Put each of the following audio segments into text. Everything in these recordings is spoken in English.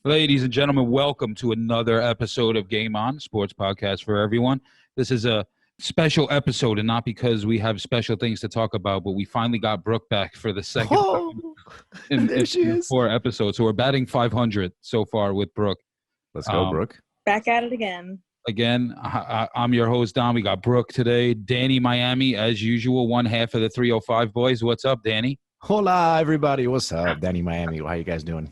Ladies and gentlemen, welcome to another episode of Game On, sports podcast for everyone. This is a special episode, and not because we have special things to talk about, but we finally got Brooke back for the second time There she in is. 4 episodes. So we're batting 500 so far with Brooke. Let's go, Brooke. Back at it again. I'm your host, Don. We got Brooke today. DannyMiami, as usual, one half of the 305 boys. What's up, Danny? Hola, everybody. What's up? DannyMiami. How you guys doing?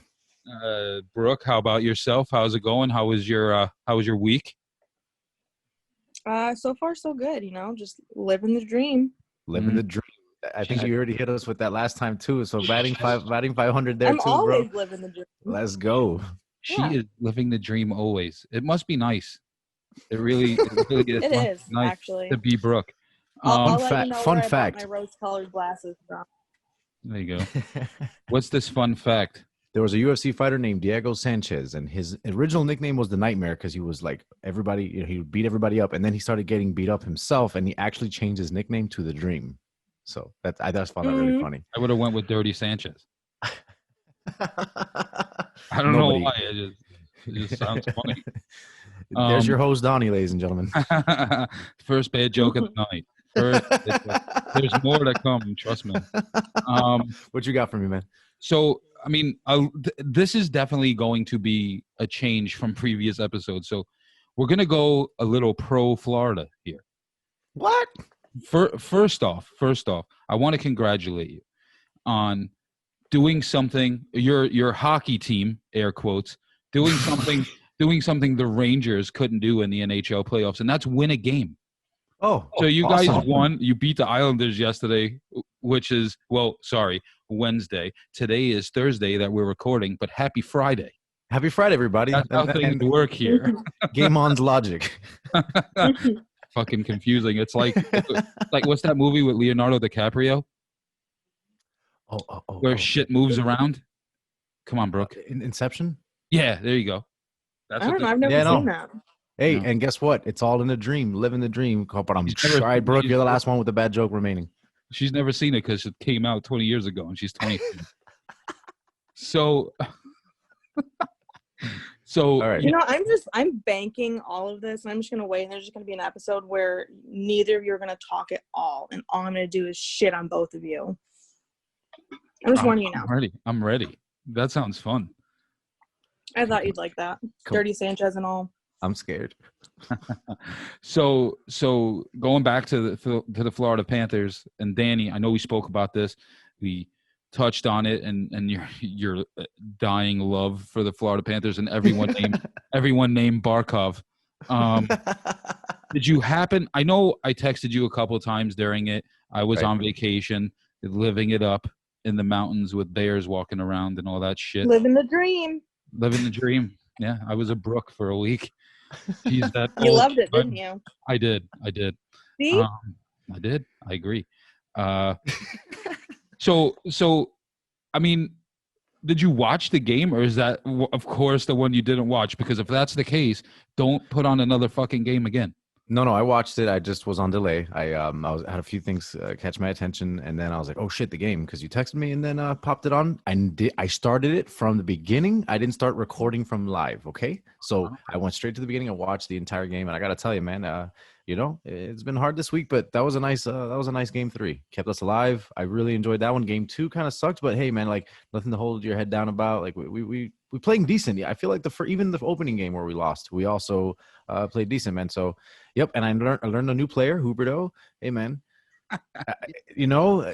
Brooke, how about yourself? How's it going? How was your week? So far so good, just living the dream. Living the dream. I think you already hit us with that last time too. So batting 500 there I'm too, always bro. living the dream. Let's go. She is living the dream always. It must be nice. It really is. It is nice actually to be Brooke. I'll Fun let you know fun where I fact. bought my rose-colored glasses from. There you go. What's this fun fact? There was a UFC fighter named Diego Sanchez, and his original nickname was the Nightmare because he was like everybody. He would beat everybody up, and then he started getting beat up himself, and he actually changed his nickname to the Dream. So I just found that really funny. I would have went with Dirty Sanchez. I don't know why. It just sounds funny. There's your host, Donnie, ladies and gentlemen. First bad joke of the night. There's more to come. Trust me. What you got for me, man? So, I mean, this is definitely going to be a change from previous episodes. So we're going to go a little pro Florida here. What? First off, I want to congratulate you on doing something, your hockey team, air quotes, doing something the Rangers couldn't do in the NHL playoffs, and that's win a game. Oh, so you awesome. guys won. You beat the Islanders yesterday, which is, Wednesday. Today is Thursday that we're recording, but happy Friday. Happy Friday, everybody. That's how things work here. Game On's logic. Fucking confusing. It's like what's that movie with Leonardo DiCaprio? Where shit moves around? Come on, Brooke. Inception? Yeah, there you go. That's I don't know. I've never seen that. Hey, and guess what? It's all in a dream. Living the dream. But I'm sorry, Brooke, you're the last one with the bad joke remaining. She's never seen it because it came out 20 years ago, and she's 20. So, all right. I'm banking all of this, and I'm just going to wait, and there's just going to be an episode where neither of you are going to talk at all, and all I'm going to do is shit on both of you. I'm just warning you now. I'm ready. That sounds fun. I thought you'd like that. Cool. Dirty Sanchez and all. I'm scared. So going back to the Florida Panthers, and Danny, I know we spoke about this. We touched on it, and your dying love for the Florida Panthers, and everyone named Barkov. Did you happen? I know I texted you a couple of times during it. I was on vacation, living it up in the mountains with bears walking around and all that shit. Living the dream. Living the dream. Yeah, I was a Brooke for a week. You loved it, didn't you? I did. See? I did. I agree. So, I mean, did you watch the game, or is that, of course, the one you didn't watch? Because if that's the case, don't put on another fucking game again. No, I watched it. I just was on delay. I had a few things catch my attention, and then I was like, "Oh shit, the game!" Because you texted me, and then popped it on. I started it from the beginning. I didn't start recording from live. Okay, so I went straight to the beginning and watched the entire game. And I gotta tell you, man, it's been hard this week, but that was a nice game 3. Kept us alive. I really enjoyed that one. Game 2 kind of sucked, but hey, man, like nothing to hold your head down about. Like we playing decent. I feel like even the opening game where we lost, we also played decent, man. So, yep. And I learned a new player, Huberto. Hey, man. Love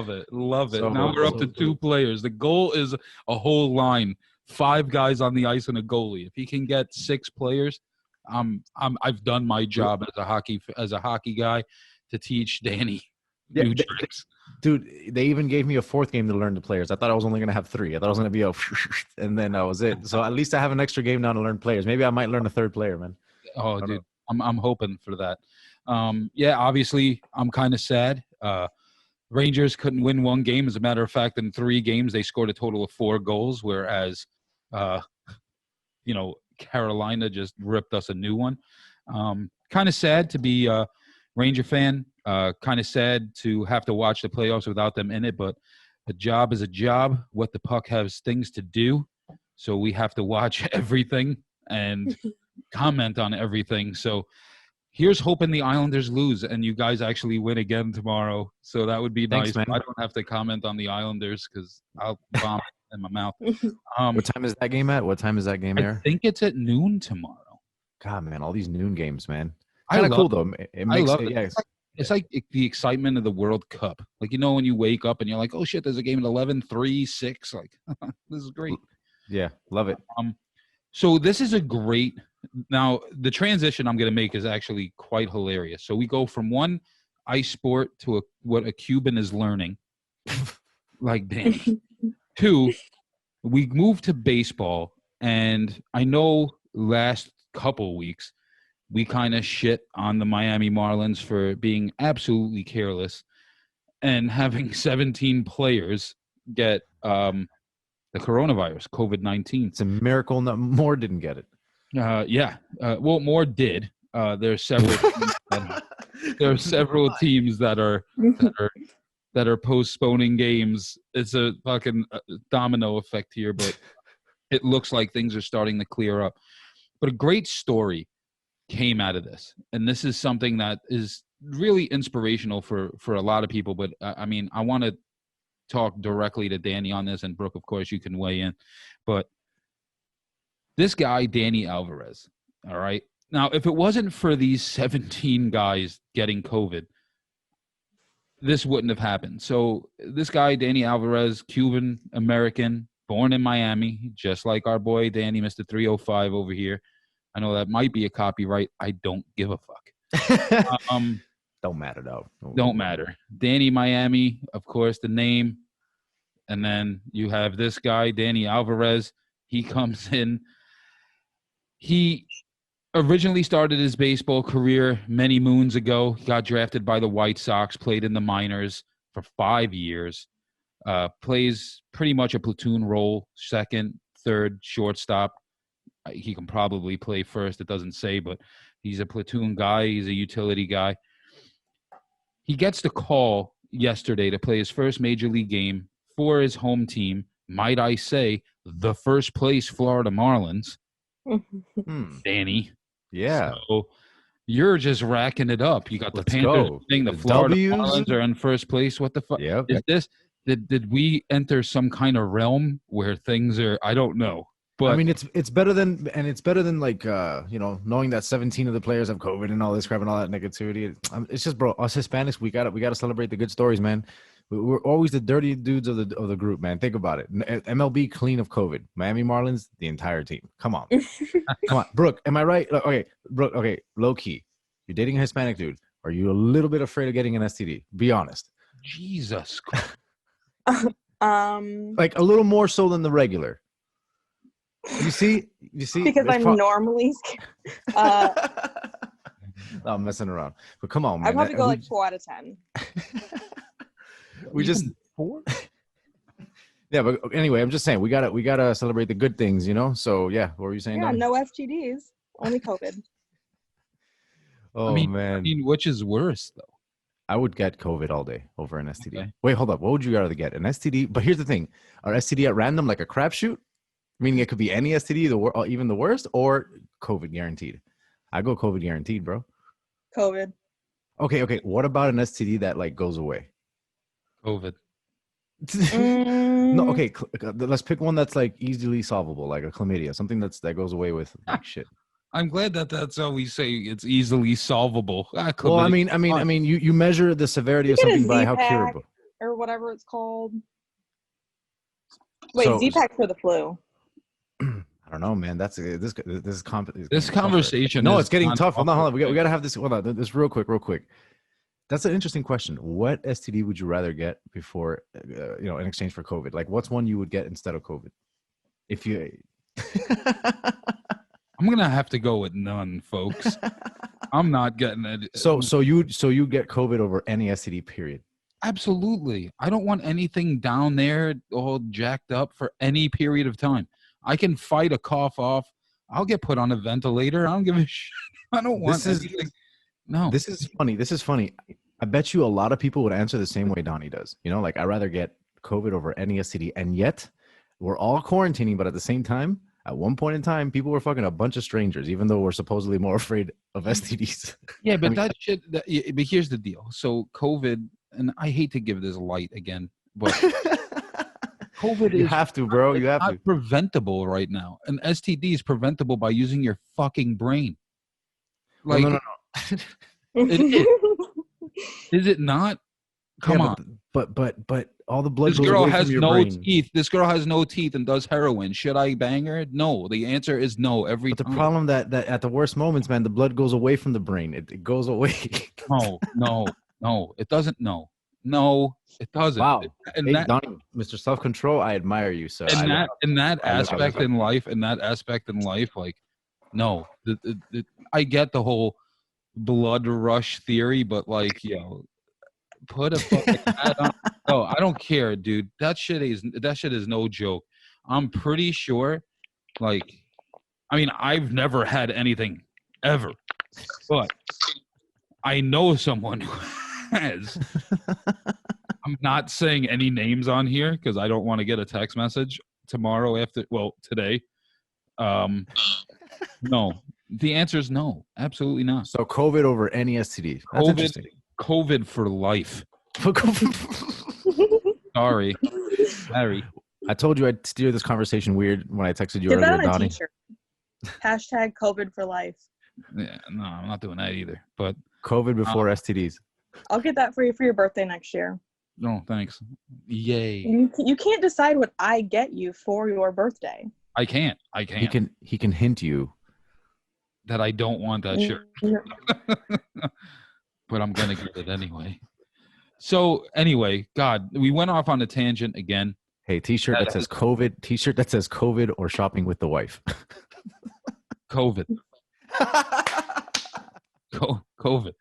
it. So, now we're up to 2 players. The goal is a whole line, 5 guys on the ice and a goalie. If he can get 6 players, I've done my job as a hockey guy to teach Danny new tricks. Dude, they even gave me a 4th game to learn the players. I thought I was only going to have 3. I thought I was going to be and then that was it. So at least I have an extra game now to learn players. Maybe I might learn a 3rd player, man. Oh, dude, I'm hoping for that. Yeah, obviously, I'm kind of sad. Rangers couldn't win 1 game. As a matter of fact, in 3 games, they scored a total of 4 goals, whereas, Carolina just ripped us a new one. Kind of sad to be a Ranger fan. Kind of sad to have to watch the playoffs without them in it, but a job is a job. What the puck has things to do. So we have to watch everything and comment on everything. So here's hoping the Islanders lose and you guys actually win again tomorrow. So that would be Thanks, nice. man. I don't have to comment on the Islanders because I'll vomit in my mouth. What time is that game at? What time is that game I air? think it's at noon tomorrow. God, man, all these noon games, man. I Kind of cool love though. It makes love it. it. Yeah, It's like the excitement of the World Cup. Like, you know, when you wake up and you're like, oh, shit, there's a game at 11, 3, 6. Like, this is great. yeah, love it. So this is a great – now, the transition I'm going to make is actually quite hilarious. So we go from one ice sport to what a Cuban is learning, like Danny. Two, we move to baseball, and I know last couple weeks – we kind of shit on the Miami Marlins for being absolutely careless and having 17 players get the coronavirus, COVID-19. It's a miracle more didn't get it. Yeah. Well, more did. There are several teams that are postponing games. It's a fucking domino effect here, but it looks like things are starting to clear up. But a great story came out of this, and this is something that is really inspirational for a lot of people. But I mean, I want to talk directly to Danny on this, and Brooke, of course, you can weigh in. But this guy, Danny Alvarez, all right. Now, if it wasn't for these 17 guys getting COVID, this wouldn't have happened. So this guy, Danny Alvarez, Cuban American, born in Miami, just like our boy Danny, Mr. 305 over here. I know that might be a copyright. I don't give a fuck. Don't matter, though. Don't matter. DannyMiami, of course, the name. And then you have this guy, Danny Alvarez. He comes in. He originally started his baseball career many moons ago. He got drafted by the White Sox, played in the minors for 5 years. Plays pretty much a platoon role, second, third, shortstop. He can probably play first. It doesn't say, but he's a platoon guy. He's a utility guy. He gets the call yesterday to play his first major league game for his home team. Might I say, the first place Florida Marlins. Danny. Yeah. So you're just racking it up. You got the Let's Panthers go. thing. The The Florida W's. Marlins are in first place. What the fuck? Yep. Is this? Did we enter some kind of realm where things are? I don't know. But I mean, it's better than like knowing that 17 of the players have COVID and all this crap and all that negativity. It's just, bro, us Hispanics, we gotta celebrate the good stories, man. We're always the dirty dudes of the group, man. Think about it. MLB clean of COVID. Miami Marlins, the entire team. Come on, come on, Brooke. Am I right? Okay, Brooke. Okay, low key. You're dating a Hispanic dude. Are you a little bit afraid of getting an STD? Be honest. Jesus. Like a little more so than the regular. You see, because I'm normally scared. No, I'm messing around. But come on, man. I'd probably go like 4 out of 10. We just 4? Yeah, but anyway, I'm just saying we gotta celebrate the good things, you know. So yeah, what were you saying? Yeah, Don? no STDs, only COVID. Oh I man, mean, which is worse though? I would get COVID all day over an STD. Okay. Wait, hold up. What would you rather get? An STD? But here's the thing: are STD at random, like a crapshoot? Meaning it could be any STD, even the worst, or COVID guaranteed. I go COVID guaranteed, bro. COVID. Okay. What about an STD that like goes away? COVID. No, okay. Let's pick one that's like easily solvable, like a chlamydia, something that goes away with like shit. I'm glad that's how we say it's easily solvable. Well, I mean, you measure the severity of something by how curable, or whatever it's called. Wait, So- Z-Pack for the flu. I don't know, man. That's this this conversation. No, is it's getting on- tough. Hold on. We got to have this. Hold on, this real quick. That's an interesting question. What STD would you rather get before, in exchange for COVID? Like, what's one you would get instead of COVID? If you, I'm gonna have to go with none, folks. I'm not getting it. so you get COVID over any STD, period. Absolutely. I don't want anything down there all jacked up for any period of time. I can fight a cough off. I'll get put on a ventilator. I don't give a shit. I don't want anything. No. This is funny. I bet you a lot of people would answer the same way Donnie does. You know, like I'd rather get COVID over any STD, and yet we're all quarantining, but at the same time, at one point in time, people were fucking a bunch of strangers, even though we're supposedly more afraid of STDs. Yeah, but I mean, but here's the deal. So COVID, and I hate to give this light again, but COVID you is have to, bro. You have not to. preventable right now. An STD is preventable by using your fucking brain. Well, Like, no. it is. Is it not? Come on. But all the blood This goes girl away has from your no brain. teeth. This girl has no teeth and does heroin. Should I bang her? No. The answer is no every But the time. problem that at the worst moments, man, the blood goes away from the brain. It goes away. No. It doesn't. No, it doesn't. Wow. And Hey, that, Donnie, Mr. Self-Control, I admire you, sir. in that I look up aspect to in life, like, no. I get the whole blood rush theory, but like, put a fucking hat on. No, I don't care, dude. That shit is no joke. I'm pretty sure, like, I mean, I've never had anything ever, but I know someone who has. I'm not saying any names on here because I don't want to get a text message today. No. The answer is no. Absolutely not. So COVID over any STD. That's interesting. COVID for life. Sorry. I told you I'd steer this conversation weird when I texted you Get that earlier, on a Donnie. t-shirt. Hashtag COVID for life. Yeah, no, I'm not doing that either. But COVID before STDs. I'll get that for you for your birthday next year. no, thanks. Yay. You can't decide what I get you for your birthday. I can't. He can hint you That I don't want that shirt. But I'm gonna get it anyway. So anyway, God, we went off on a tangent again. Hey, t-shirt that says COVID. T-shirt that says COVID or shopping with the wife. COVID. COVID.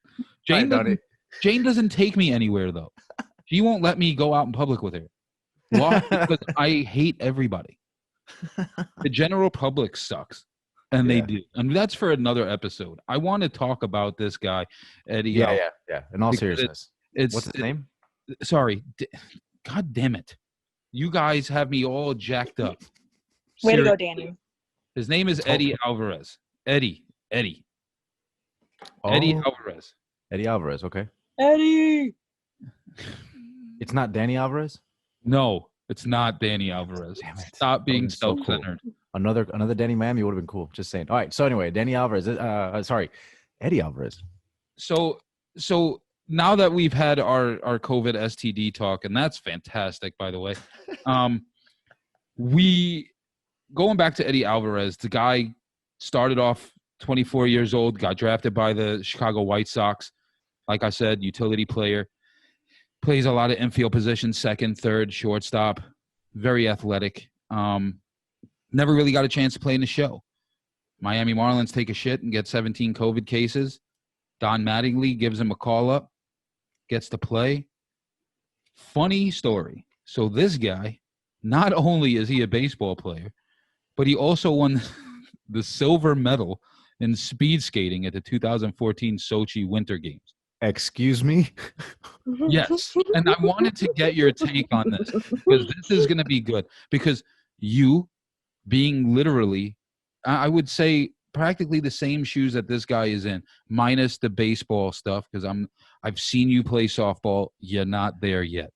Donnie. Jane doesn't take me anywhere though. She won't let me go out in public with her. Why? Because I hate everybody. The general public sucks. And they do. And that's for another episode. I want to talk about this guy, Eddie. Yeah. In all seriousness. What's his name? Sorry. God damn it. You guys have me all jacked up. Way to go, Danny. His name is Eddie Alvarez. Eddie. Oh, Eddie Alvarez. Eddie Alvarez, okay. Eddie! It's not Danny Alvarez? No, it's not Danny Alvarez. Damn it. Stop being So cool. self-centered. Another DannyMiami would have been cool. Just saying. All right. So anyway, Eddie Alvarez. So now that we've had our COVID STD talk, and that's fantastic, by the way. We going back to Eddie Alvarez, the guy started off 24 years old, got drafted by the Chicago White Sox. Like I said, utility player, plays a lot of infield positions, second, third, shortstop, very athletic. Never really got a chance to play in the show. Miami Marlins take a shit and get 17 COVID cases. Don Mattingly gives him a call up, gets to play. Funny story. So this guy, not only is he a baseball player, but he also won the silver medal in speed skating at the 2014 Sochi Winter Games. Excuse me? Yes. And I wanted to get your take on this because this is going to be good. Because you, being literally, I would say practically the same shoes that this guy is in, minus the baseball stuff, because I've seen you play softball. You're not there yet.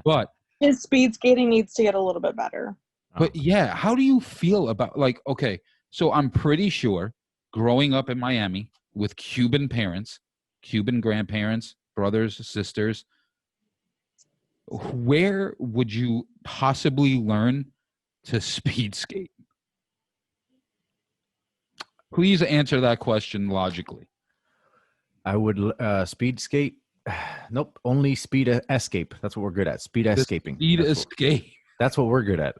But his speed skating needs to get a little bit better. But yeah, how do you feel about, like, okay, so I'm pretty sure growing up in Miami with Cuban parents, Cuban grandparents, brothers, sisters, where would you possibly learn to speed skate? Please answer that question logically. I would speed skate. Nope, only speed escape. That's what we're good at. Speed escaping. Speed escape. That's what we're good at.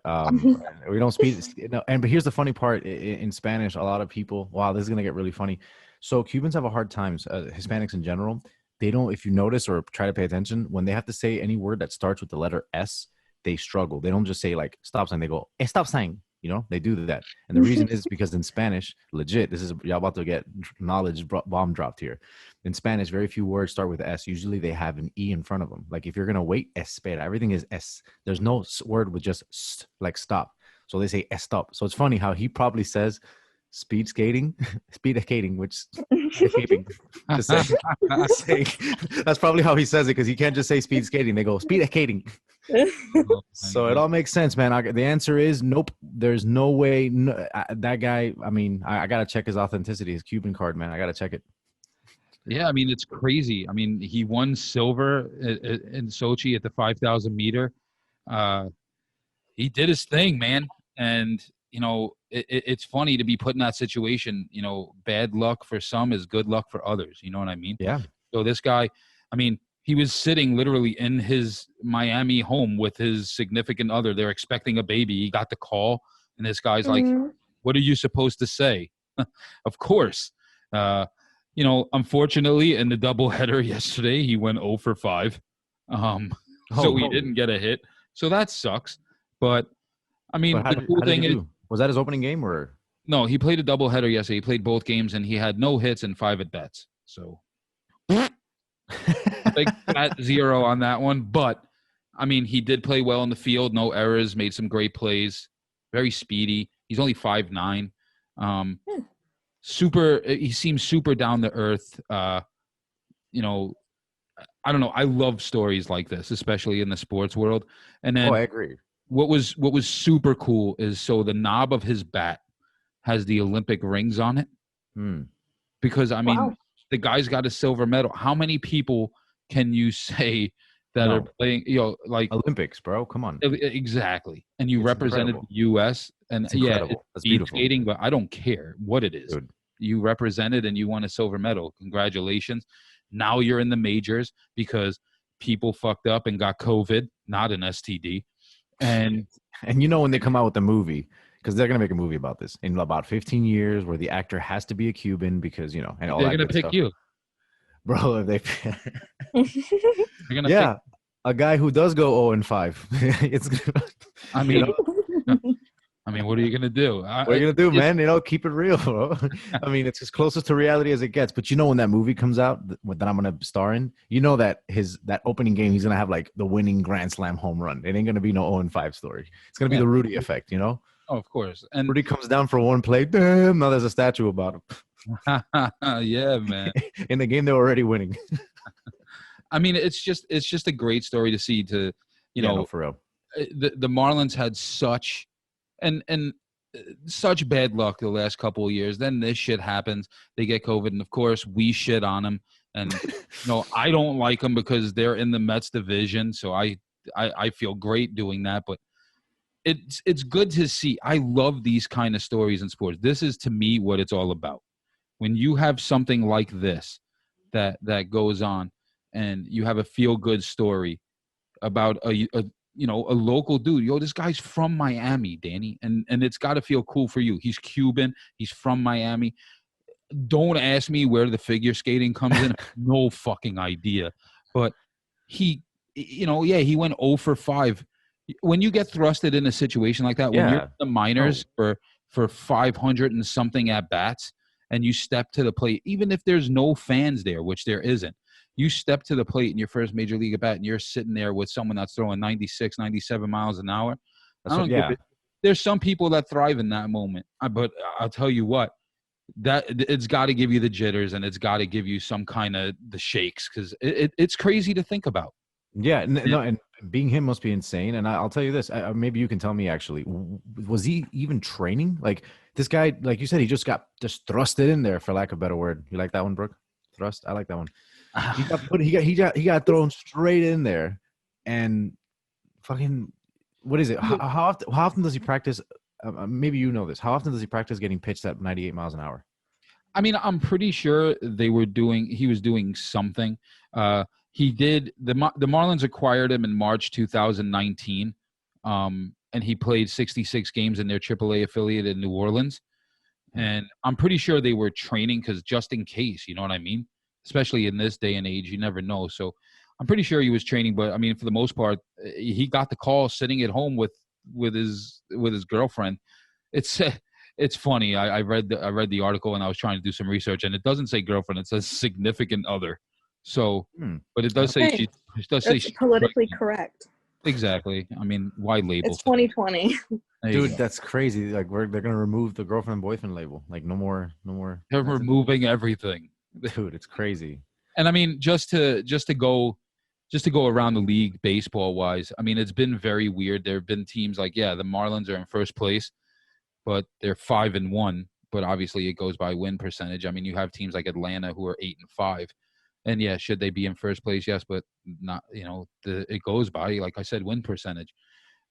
We don't speed. No, but here's the funny part. In Spanish, a lot of people. Wow, this is gonna get really funny. So Cubans have a hard time. Hispanics in general, they don't. If you notice or try to pay attention, when they have to say any word that starts with the letter S, they struggle. They don't just say like stop sign. They go stop sign. You know, they do that. And the reason is because in Spanish, legit, this is, y'all about to get knowledge bomb dropped here. In Spanish, very few words start with S. Usually they have an E in front of them. Like if you're going to wait, espera. Everything is S. There's no word with just st, like stop. So they say stop. So it's funny how he probably says speed skating, which escaping. Just say, that's probably how he says it, because he can't just say speed skating. They go speed skating. So it all makes sense, man. The answer is nope. There's no way. That guy, I mean, I got to check his authenticity, his Cuban card, man. I got to check it. Yeah, I mean, it's crazy. I mean, he won silver in Sochi at the 5,000 meter. He did his thing, man. And, you know, it's funny to be put in that situation. You know, bad luck for some is good luck for others. You know what I mean? Yeah. So this guy, I mean, he was sitting literally in his Miami home with his significant other. They're expecting a baby. He got the call, and this guy's like, what are you supposed to say? Of course. You know, unfortunately, in the doubleheader yesterday, he went 0 for 5. So he didn't get a hit. So that sucks. But, I mean, the cool thing is, was that his opening game or? No, he played a doubleheader yesterday. He played both games, and he had no hits and 5 at-bats. So big fat 0 on that one. But, I mean, he did play well in the field. No errors. Made some great plays. Very speedy. He's only 5'9". He seems super down to earth. You know, I don't know. I love stories like this, especially in the sports world. And then I agree. What was super cool is, so the knob of his bat has the Olympic rings on it. Because, I mean, the guy's got a silver medal. How many people can you say that are playing, you know, like Olympics, bro? Come on. Exactly. And you represented the U.S. And it's incredible. It's speed skating, but I don't care what it is. Dude. You represented and you won a silver medal. Congratulations. Now you're in the majors because people fucked up and got COVID, not an STD. And you know, when they come out with the movie, because they're going to make a movie about this in about 15 years where the actor has to be a Cuban because, you know, and all they're that going to pick stuff. you. Bro, if they a guy who does go 0-5. It's I mean, you know? I mean, what are you going to do? What are you going to do, man? You know, keep it real, bro. I mean, it's as closest to reality as it gets. But you know, when that movie comes out that I'm going to star in, you know that that opening game, he's going to have like the winning Grand Slam home run. It ain't going to be no 0-5 story. It's going to be the Rudy effect, you know? Oh, of course. And Rudy comes down for one play. Damn, now there's a statue about him. Yeah, man. In the game, they were already winning. I mean, it's just a great story to see. To, you know, for real. The Marlins had such such bad luck the last couple of years. Then this shit happens. They get COVID, and of course we shit on them. And you know, I don't like them because they're in the Mets division. So I feel great doing that. But it's good to see. I love these kind of stories in sports. This is, to me, what it's all about. When you have something like this that goes on, and you have a feel-good story about a local dude. Yo, this guy's from Miami, Danny, and it's got to feel cool for you. He's Cuban. He's from Miami. Don't ask me where the figure skating comes in. No fucking idea. But he went 0 for 5. When you get thrusted in a situation like that, when you're in the minors for 500 and something at bats, and you step to the plate, even if there's no fans there, which there isn't, you step to the plate in your first major league at bat, and you're sitting there with someone that's throwing 96, 97 miles an hour. There's some people that thrive in that moment. But I'll tell you what, that it's got to give you the jitters, and it's got to give you some kind of the shakes, because it's crazy to think about. Yeah, no, and being him must be insane. And I'll tell you this, maybe you can tell me, actually, was he even training? Like, this guy, like you said, he just thrusted in there, for lack of a better word. You like that one, Brooke? Thrust? I like that one. He got thrown straight in there, and fucking, what is it? How often does he practice? Maybe you know this. How often does he practice getting pitched at 98 miles an hour? I mean, I'm pretty sure he was doing something. He did. The Marlins acquired him in March 2019, and he played 66 games in their AAA affiliate in New Orleans. And I'm pretty sure they were training, because just in case, you know what I mean? Especially in this day and age, you never know. So I'm pretty sure he was training, but I mean, for the most part, he got the call sitting at home with his girlfriend, it's funny. I read the article and I was trying to do some research, and it doesn't say girlfriend; it says significant other. So, but it does say Hey, it does say That's she's politically pregnant. correct. Exactly. I mean, why label? It's 2020. There you Dude, go. that's crazy. Like they're gonna remove the girlfriend and boyfriend label. Like no more. They're That's removing everything. dude, it's crazy. And I mean, just to go around the league baseball wise, I mean, it's been very weird. There have been teams like, the Marlins are in first place, but they're 5-1. But obviously, it goes by win percentage. I mean, you have teams like Atlanta who are 8-5, and should they be in first place? Yes, but not. It goes by, like I said, win percentage.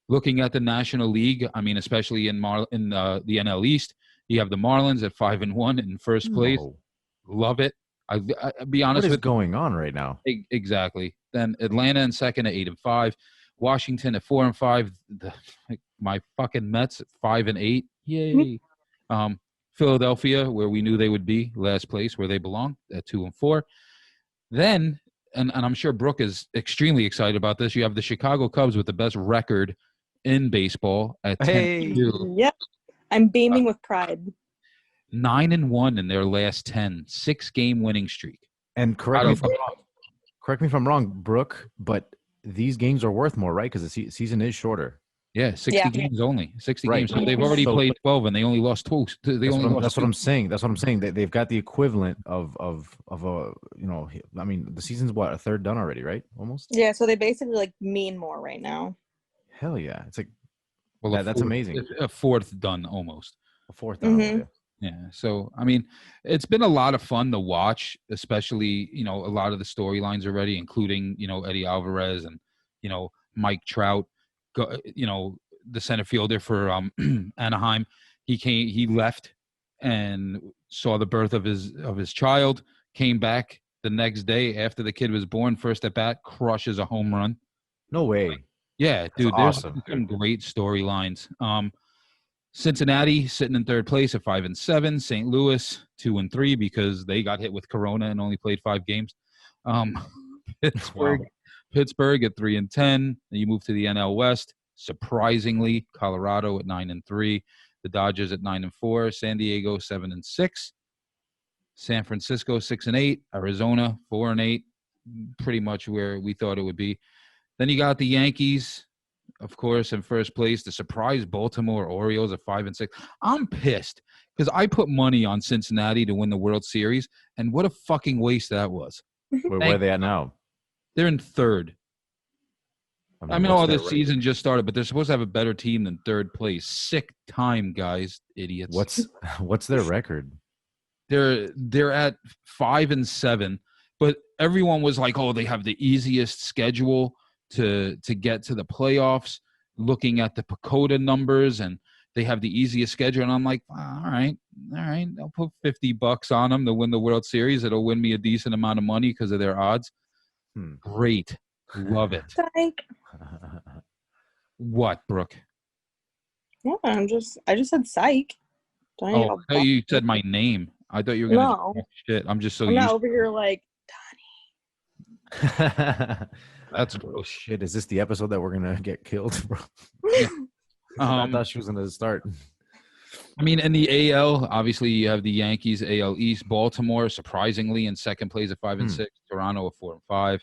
Looking at the National League, I mean, especially in the NL East, you have the Marlins at 5-1 in first place. No. Love it. I'll be honest What is with going on right now? exactly. Then Atlanta in second at 8-5, Washington at 4-5. My fucking Mets at 5-8. Yay. Philadelphia, where we knew they would be, last place where they belong at 2-4. Then, and I'm sure Brooke is extremely excited about this. You have the Chicago Cubs with the best record in baseball at 10-2. Yep. I'm beaming with pride. 9-1 in their last 10, 6-game winning streak. And correct me if I'm wrong, Brooke, but these games are worth more, right? Because the season is shorter. Yeah, 60 games only. 60 Right. games. So they've already played 12 and they only lost 2. That's what I'm saying. That's what I'm saying. They've got the equivalent of a, I mean, the season's what, a third done already, right? Almost. Yeah, so they basically mean more right now. Hell yeah. It's like, that's amazing. A fourth done almost. A fourth done. Mm-hmm. Yeah. So, I mean, it's been a lot of fun to watch, especially, a lot of the storylines already, including, Eddie Alvarez and, Mike Trout, the center fielder for Anaheim. He left and saw the birth of his child, came back the next day after the kid was born, first at bat, crushes a home run. No way. Yeah, dude, there's some great storylines. Cincinnati sitting in third place at 5-7. St. Louis 2-3 because they got hit with Corona and only played 5 games. Pittsburgh at 3-10. Then you move to the NL West. Surprisingly, Colorado at 9-3. The Dodgers at 9-4. San Diego 7-6. San Francisco 6-8. Arizona 4-8. Pretty much where we thought it would be. Then you got the Yankees, of course, in first place. The surprise Baltimore Orioles at 5-6. I'm pissed because I put money on Cincinnati to win the World Series, and what a fucking waste that was. Where are they at now? They're in third. I mean, the season just started, but they're supposed to have a better team than third place. Sick time, guys, idiots. What's their record? They're at 5-7, but everyone was like, "Oh, they have the easiest schedule to get to the playoffs." Looking at the PECOTA numbers, and they have the easiest schedule, and I'm like, all right, I'll put $50 on them to win the World Series. It'll win me a decent amount of money because of their odds. Great, love it. Psych. What, Brooke? Yeah, I just said psych. I thought you said my name. I thought you were gonna do shit. I'm just so I'm used. not over here like That's That's gross. shit. Is this the episode that we're gonna get killed, bro? Yeah. I thought she was gonna start. I mean, in the AL, obviously you have the Yankees, AL East, Baltimore, surprisingly in second place at 5-6, Toronto at 4-5,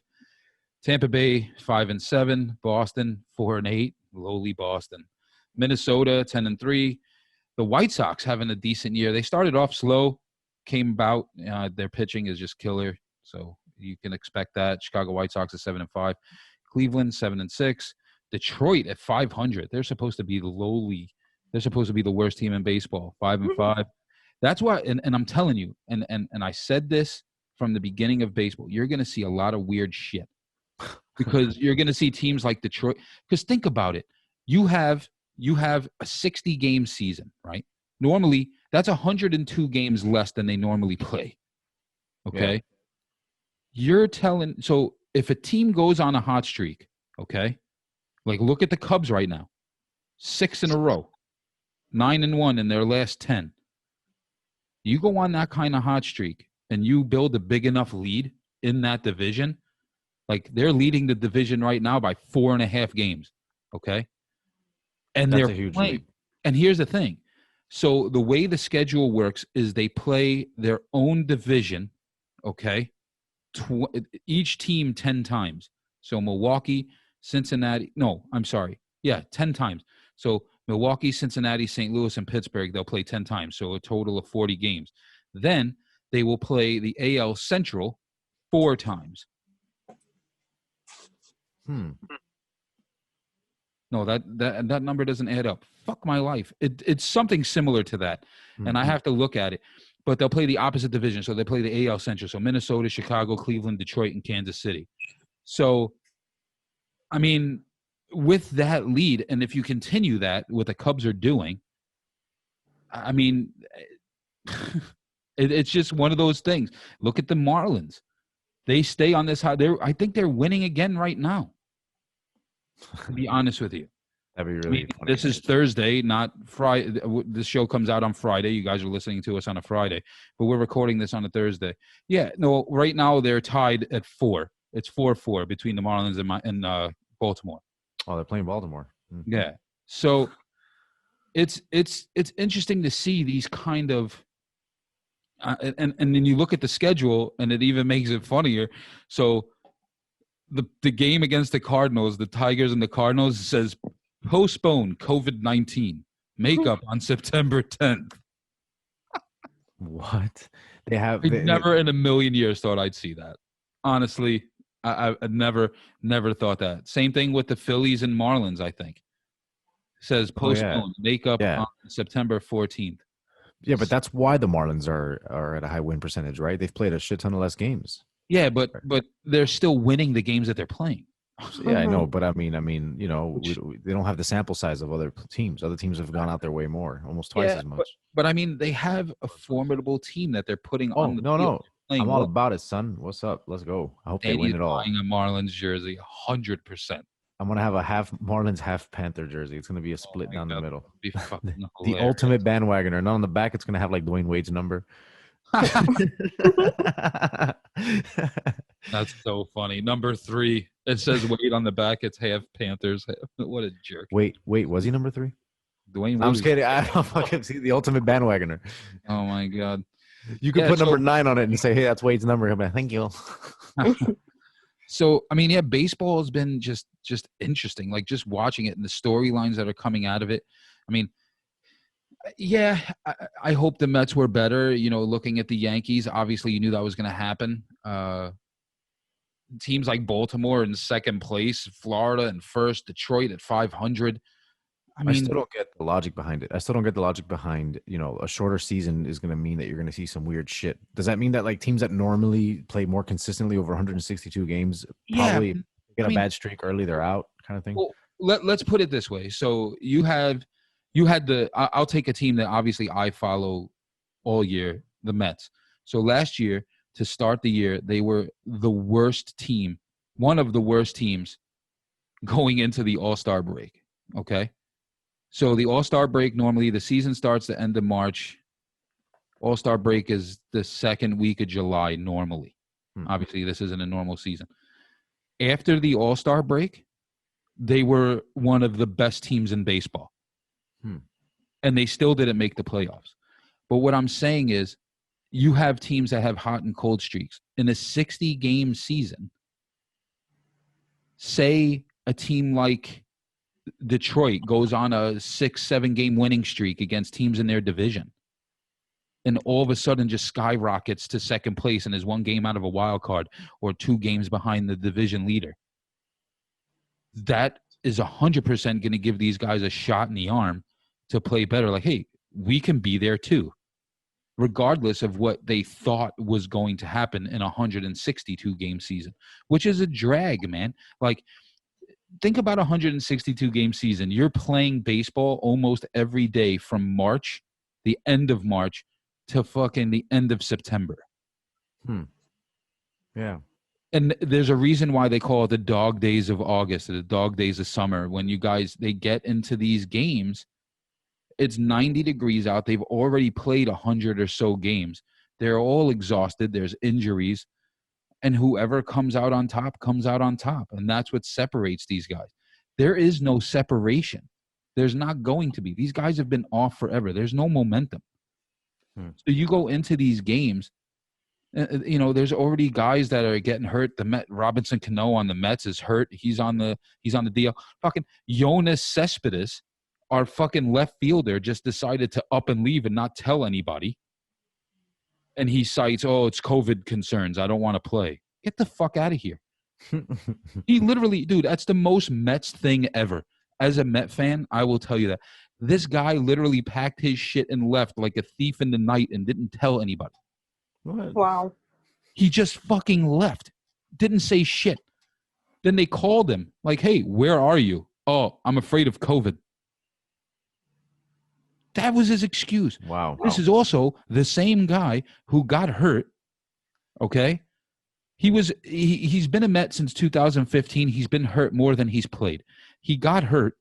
Tampa Bay 5-7, Boston 4-8, lowly Boston, Minnesota 10-3. The White Sox having a decent year. They started off slow, came about. Their pitching is just killer, so you can expect that. Chicago White Sox at 7-5, Cleveland 7-6, Detroit at 500. They're supposed to be lowly. They're supposed to be the worst team in baseball, 5-5. That's why, and I'm telling you, and I said this from the beginning of baseball, you're going to see a lot of weird shit because you're going to see teams like Detroit. Because think about it. You have a 60-game season, right? Normally, that's 102 games less than they normally play. Okay? Yeah. So if a team goes on a hot streak, okay? Like look at the Cubs right now. 6 in a row. 9-1 in their last 10. You go on that kind of hot streak and you build a big enough lead in that division, like they're leading the division right now by 4.5 games. Okay. And That's they're a huge playing. lead. And here's the thing. So the way the schedule works is they play their own division, okay? Each team 10 times. So Milwaukee, Cincinnati. No, I'm sorry. Yeah, 10 times. So Milwaukee, Cincinnati, St. Louis, and Pittsburgh, they'll play 10 times. So a total of 40 games. Then they will play the AL Central 4 times. No, that number doesn't add up. Fuck my life. It's something similar to that, and I have to look at it. But they'll play the opposite division, so they play the AL Central. So Minnesota, Chicago, Cleveland, Detroit, and Kansas City. So, I mean, with that lead, and if you continue that, what the Cubs are doing, I mean, it's just one of those things. Look at the Marlins. They stay on this high. I think they're winning again right now. To be honest with you. That'd be really funny. This is Thursday, not Friday. This show comes out on Friday. You guys are listening to us on a Friday, but we're recording this on a Thursday. Yeah, no, right now they're tied at 4. It's 4-4 between the Marlins and Baltimore. Oh, they're playing Baltimore. Yeah. So it's interesting to see these kind of and then you look at the schedule and it even makes it funnier. So the game against the Cardinals, the Tigers and the Cardinals, says postpone COVID-19 makeup on September 10th. What? I never in a million years thought I'd see that. Honestly, I never thought that. Same thing with the Phillies and Marlins, I think. Says postpone makeup on September 14th. Yeah, but that's why the Marlins are at a high win percentage, right? They've played a shit ton of less games. Yeah, but they're still winning the games that they're playing. Yeah, I know, but I mean, you know, they don't have the sample size of other teams. Other teams have gone out their way more, almost twice as much. But I mean, they have a formidable team that they're putting on the field. No. I'm all about it, son. What's up? Let's go. I hope they win it all. Buying a Marlins jersey, 100%. I'm gonna have a half Marlins, half Panther jersey. It's gonna be a split down the middle. Be fucking the ultimate bandwagoner. And on the back, it's gonna have like Dwayne Wade's number. That's so funny. Number 3. It says Wade on the back. It's half Panthers. What a jerk. Wait, was he number 3? Dwayne Wade. I'm just kidding. I don't fucking see the ultimate bandwagoner. Oh my God. You could put number 9 on it and say, hey, that's Wade's number. I'm like, thank you. So, I mean, yeah, baseball has been just interesting. Like just watching it and the storylines that are coming out of it. I mean, yeah, I hope the Mets were better. You know, looking at the Yankees, obviously you knew that was going to happen. Teams like Baltimore in second place, Florida in first, Detroit at 500. I mean, I still don't get the logic behind it. I still don't get the logic behind, you know, a shorter season is going to mean that you're going to see some weird shit. Does that mean that like teams that normally play more consistently over 162 games probably get a bad streak early, they're out kind of thing? Well, let's put it this way. So you had I'll take a team that obviously I follow all year, the Mets. So last year, to start the year, they were the worst team, one of the worst teams going into the All-Star break, okay? So the All-Star break, normally the season starts the end of March. All-Star break is the second week of July normally. Obviously, this isn't a normal season. After the All-Star break, they were one of the best teams in baseball. And they still didn't make the playoffs. But what I'm saying is you have teams that have hot and cold streaks. In a 60-game season, say a team like Detroit goes on a 6-7 game winning streak against teams in their division and all of a sudden just skyrockets to second place and is 1 game out of a wild card or 2 games behind the division leader. That is 100% going to give these guys a shot in the arm to play better. Like, hey, we can be there too, regardless of what they thought was going to happen in a 162 game season, which is a drag, man. Like, think about a 162 game season. You're playing baseball almost every day from March, the end of March, to fucking the end of September. Yeah. And there's a reason why they call it the dog days of August or the dog days of summer. When you guys, they get into these games, it's 90 degrees out. They've already played 100 or so games. They're all exhausted. There's injuries. And whoever comes out on top comes out on top. And that's what separates these guys. There is no separation. There's not going to be. These guys have been off forever. There's no momentum. So you go into these games, you know, there's already guys that are getting hurt. The Robinson Cano on the Mets is hurt. He's on the DL. Fucking Jonas Cespedes, our fucking left fielder, just decided to up and leave and not tell anybody. And he cites, oh, it's COVID concerns. I don't want to play. Get the fuck out of here. He literally, dude, that's the most Mets thing ever. As a Met fan, I will tell you that. This guy literally packed his shit and left like a thief in the night and didn't tell anybody. What? Wow. He just fucking left. Didn't say shit. Then they called him like, hey, where are you? Oh, I'm afraid of COVID. That was his excuse. Wow. This is also the same guy who got hurt, okay? He's been a Met since 2015. He's been hurt more than he's played. He got hurt,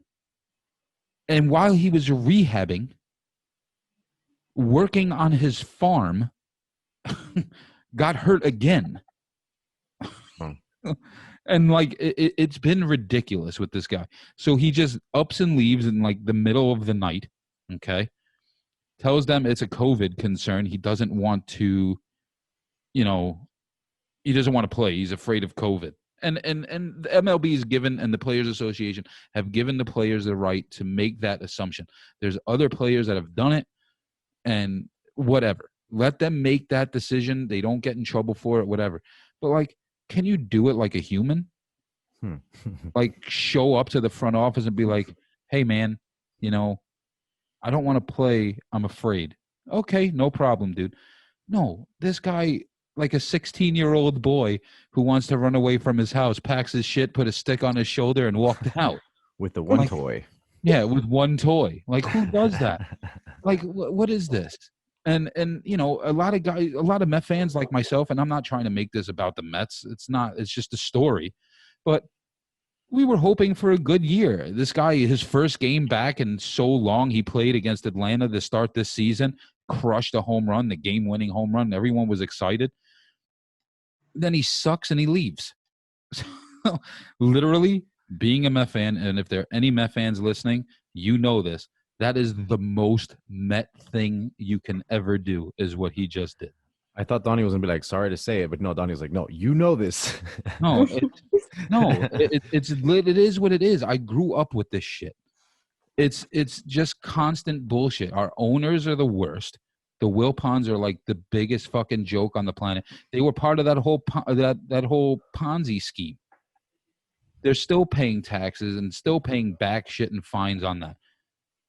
and while he was rehabbing, working on his farm, got hurt again. And like it's been ridiculous with this guy. So he just ups and leaves in like the middle of the night, okay? Tells them it's a COVID concern. He doesn't want to, you know, he doesn't want to play. He's afraid of COVID. And the MLB is given, and the Players Association have given the players the right to make that assumption. There's other players that have done it, and whatever. Let them make that decision. They don't get in trouble for it, whatever. But, like, can you do it like a human? Like, show up to the front office and be like, hey, man, you know, I don't want to play. I'm afraid. Okay, no problem, dude. No, this guy, like a 16-year-old boy who wants to run away from his house, packs his shit, put a stick on his shoulder, and walked out. With the one toy. Yeah, with one toy. Like, who does that? Like, what is this? And you know, a lot of Met fans like myself, and I'm not trying to make this about the Mets. It's not. It's just a story. But we were hoping for a good year. This guy, his first game back in so long, he played against Atlanta to start this season, crushed a home run, the game-winning home run. Everyone was excited. Then he sucks and he leaves. Literally, being a Met fan, and if there are any Met fans listening, you know this. That is the most Met thing you can ever do, is what he just did. I thought Donnie was going to be like, sorry to say it, but no, Donnie was like, no, you know this. No, it is what it is. I grew up with this shit. It's just constant bullshit. Our owners are the worst. The Wilpons are like the biggest fucking joke on the planet. They were part of that whole that whole Ponzi scheme. They're still paying taxes and still paying back shit and fines on that.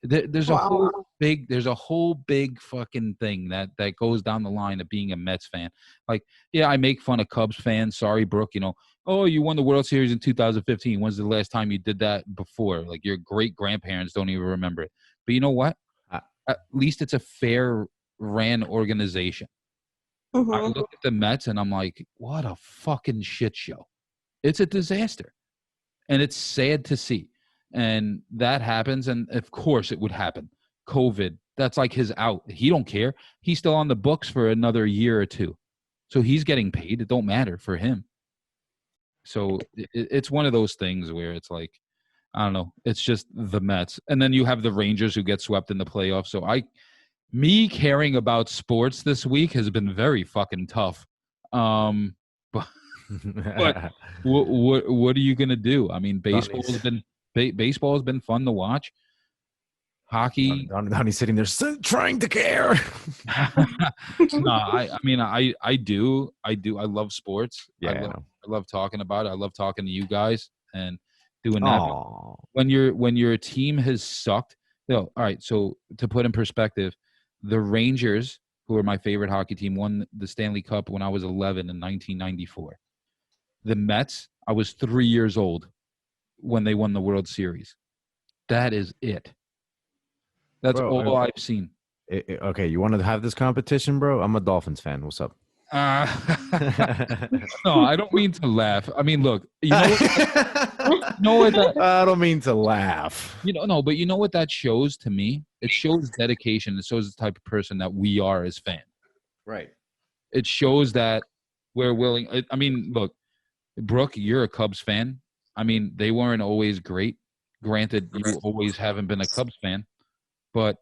There's a whole big fucking thing that goes down the line of being a Mets fan. Like, yeah, I make fun of Cubs fans. Sorry, Brooke. You know, oh, you won the World Series in 2015. When's the last time you did that before? Like, your great grandparents don't even remember it. But you know what? At least it's a fair ran organization. I look at the Mets and I'm like, what a fucking shit show. It's a disaster. And it's sad to see. And that happens, and of course it would happen. COVID, that's like his out. He don't care. He's still on the books for another year or two. So he's getting paid. It don't matter for him. So it's one of those things where it's like, I don't know. It's just the Mets. And then you have the Rangers who get swept in the playoffs. So me caring about sports this week has been very fucking tough. But what are you going to do? I mean, baseball has been fun to watch. Hockey. Donnie's sitting there trying to care. No, I do. I love sports. Yeah, I love talking about it. I love talking to you guys and doing that. When your team has sucked. All right. So to put in perspective, the Rangers, who are my favorite hockey team, won the Stanley Cup when I was 11 in 1994. The Mets, I was 3 years old when they won the World Series. That is it. That's all I've seen. Okay, you want to have this competition, bro? I'm a Dolphins fan. What's up? No, I don't mean to laugh. I mean, look, you know what I don't mean to laugh. But you know what that shows to me? It shows dedication. It shows the type of person that we are as fans. Right. It shows that we're willing. I mean, look, Brooke, you're a Cubs fan. I mean, they weren't always great. Granted, you always haven't been a Cubs fan, but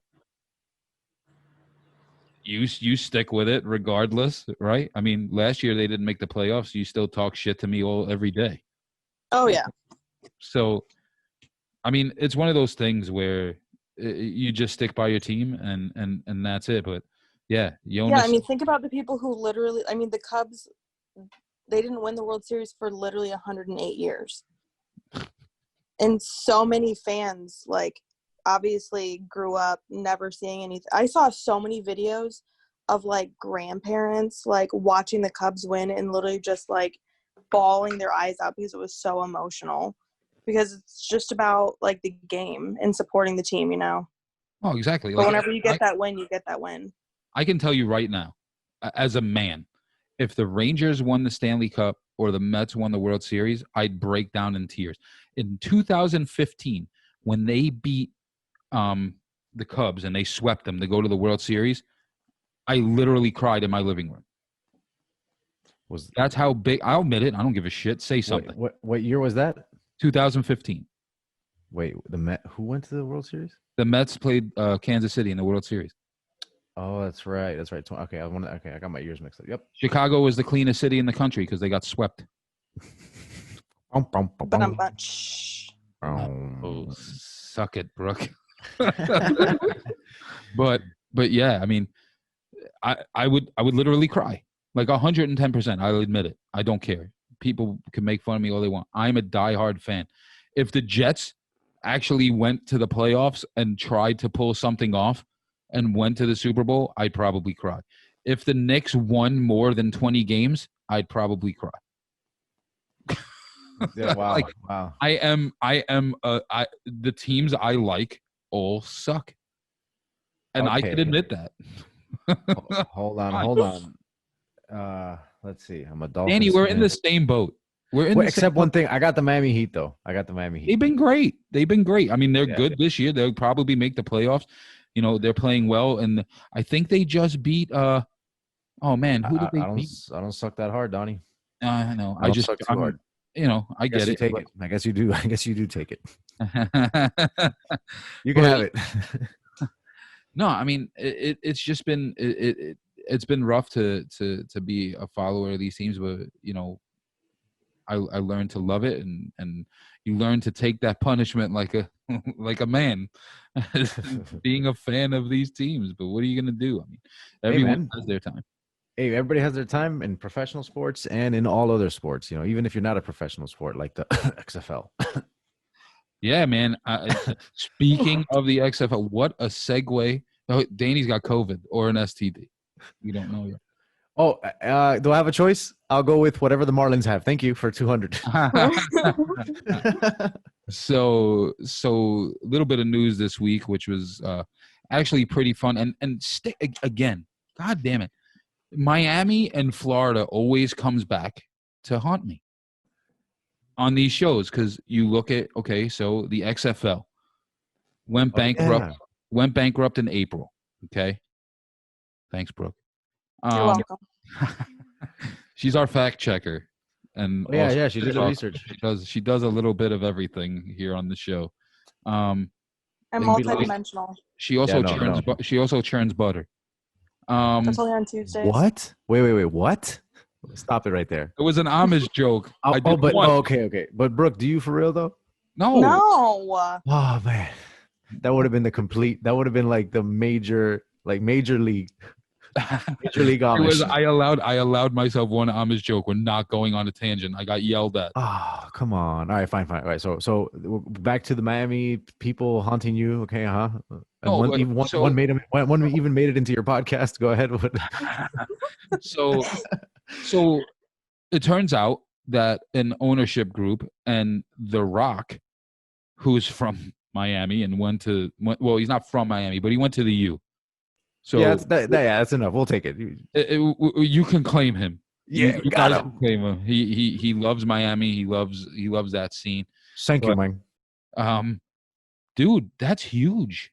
you stick with it regardless, right? I mean, last year they didn't make the playoffs. You still talk shit to me every day. Oh yeah. So, I mean, it's one of those things where you just stick by your team and that's it. But yeah, Jonas. Yeah, I mean, think about the people who literally. I mean, the Cubs. They didn't win the World Series for literally 108 years, and so many fans like obviously grew up never seeing anything. I saw so many videos of like grandparents like watching the Cubs win and literally just like bawling their eyes out because it was so emotional, because it's just about like the game and supporting the team, you know. Oh, exactly. But Like, whenever you get that win, you get that win. I can tell you right now, as a man, if the Rangers won the Stanley Cup or the Mets won the World Series, I'd break down in tears. In 2015, when they beat the Cubs and they swept them to go to the World Series, I literally cried in my living room. That's how big. I'll admit it. I don't give a shit. Say something. What year was that? 2015. Wait, who went to the World Series? The Mets played Kansas City in the World Series. Oh, that's right. That's right. Okay, I got my years mixed up. Yep. Chicago was the cleanest city in the country because they got swept. Oh, suck it, Brooke. but yeah, I mean, I would literally cry, like 110%. I'll admit it. I don't care. People can make fun of me all they want. I'm a diehard fan. If the Jets actually went to the playoffs and tried to pull something off and went to the Super Bowl, I'd probably cry. If the Knicks won more than 20 games, I'd probably cry. Yeah, wow. Like, wow. The teams I like all suck. And I can admit that. Hold on. Let's see. I'm a Dolphins Danny, we're fan. in the same boat. Except one thing. I got the Miami Heat, though. They've been great. I mean, they're good this year. They'll probably make the playoffs. You know, they're playing well. And I think they just beat oh, man. Who did they beat? I don't suck that hard, Donnie. I know. I just suck too hard. You know, I get it. Take it. I guess you do. I guess you do take it. You can have it. No, I mean, it's just been it's been rough to be a follower of these teams, but you know, I learned to love it, and you learn to take that punishment like a man, being a fan of these teams. But what are you gonna do? I mean, everyone has their time. Hey, everybody has their time in professional sports and in all other sports. You know, even if you're not a professional sport like the XFL. Yeah, man. Speaking of the XFL, what a segue. Oh, Danny's got COVID or an STD. We don't know yet. Oh, do I have a choice? I'll go with whatever the Marlins have. Thank you for 200. So a little bit of news this week, which was actually pretty fun. And again, God damn it. Miami and Florida always comes back to haunt me on these shows, because you look at, so the XFL went bankrupt in April. Okay. Thanks, Brooke. You're welcome. She's our fact checker. And she did the research. She does a little bit of everything here on the show. I'm multidimensional. She also churns butter. That's only on Tuesdays. What? Wait. What? Stop it right there. It was an Amish joke. Okay. But Brooke, do you for real though? No. Oh man, that would have been that would have been like the major league. Major League Amish. I allowed myself one Amish joke. We're not going on a tangent. I got yelled at. Oh, come on. All right, fine. All right, so back to the Miami people haunting you. Okay, huh? And one even made it into your podcast. Go ahead. So it turns out that an ownership group and The Rock, who's from Miami and he's not from Miami, but he went to the U. So that's enough. We'll take it. You can claim him. Yeah, you guys can claim him. He loves Miami. He loves that scene. Thank you, man. Dude, that's huge.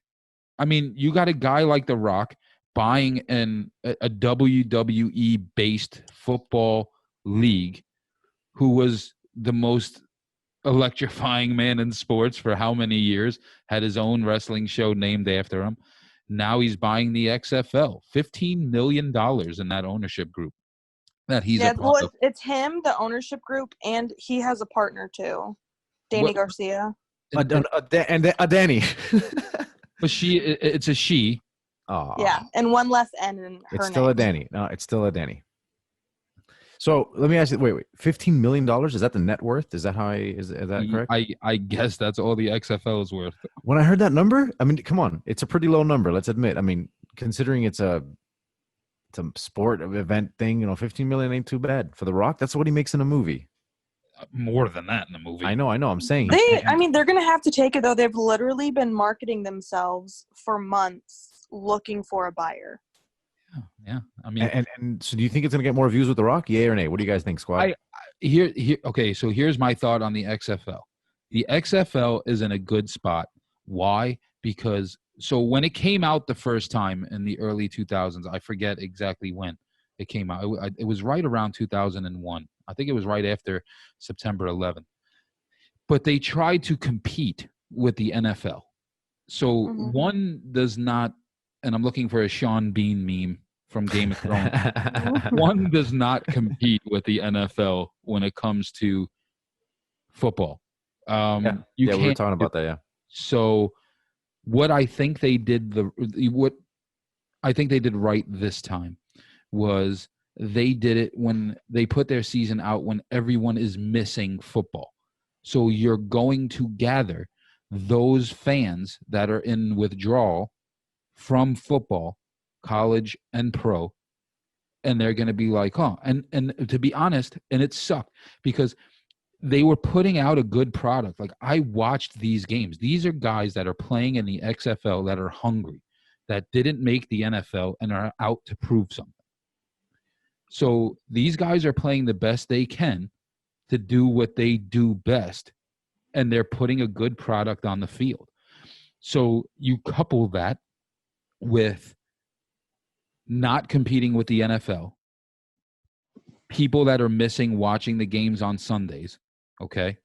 I mean, you got a guy like The Rock buying a WWE based football league, who was the most electrifying man in sports for how many years, had his own wrestling show named after him. Now he's buying the XFL, $15 million in that ownership group that he's a part of. It's him, the ownership group, and he has a partner too, Danny Garcia. Danny. But it's a she. Oh. Yeah, and one less N in her It's still name. a Danny. No, it's still a Danny. So let me ask you. Wait. $15 million, is that the net worth? Is that is that correct? I guess that's all the XFL is worth. When I heard that number, I mean, come on, it's a pretty low number. Let's admit. I mean, considering it's a sport event thing, 15 million ain't too bad for The Rock. That's what he makes in a movie. More than that in the movie. I know. I'm saying they're gonna have to take it though. They've literally been marketing themselves for months, looking for a buyer. Yeah. I mean, and so do you think it's gonna get more views with The Rock? Yay or nay? What do you guys think, squad? Okay, so here's my thought on the XFL. The XFL is in a good spot. Why? Because so when it came out the first time in the early 2000s, I forget exactly when it came out. It was right around 2001. I think it was right after September 11th. But they tried to compete with the NFL. So one does not, and I'm looking for a Sean Bean meme from Game of Thrones. One does not compete with the NFL when it comes to football. We were talking about that, yeah. So what I think they did right this time was they did it when they put their season out when everyone is missing football. So you're going to gather those fans that are in withdrawal from football, college and pro, and they're going to be like, and to be honest, and it sucked because they were putting out a good product. Like, I watched these games. These are guys that are playing in the XFL that are hungry, that didn't make the NFL and are out to prove something. So these guys are playing the best they can to do what they do best, and they're putting a good product on the field. So you couple that with not competing with the NFL, people that are missing watching the games on Sundays, okay?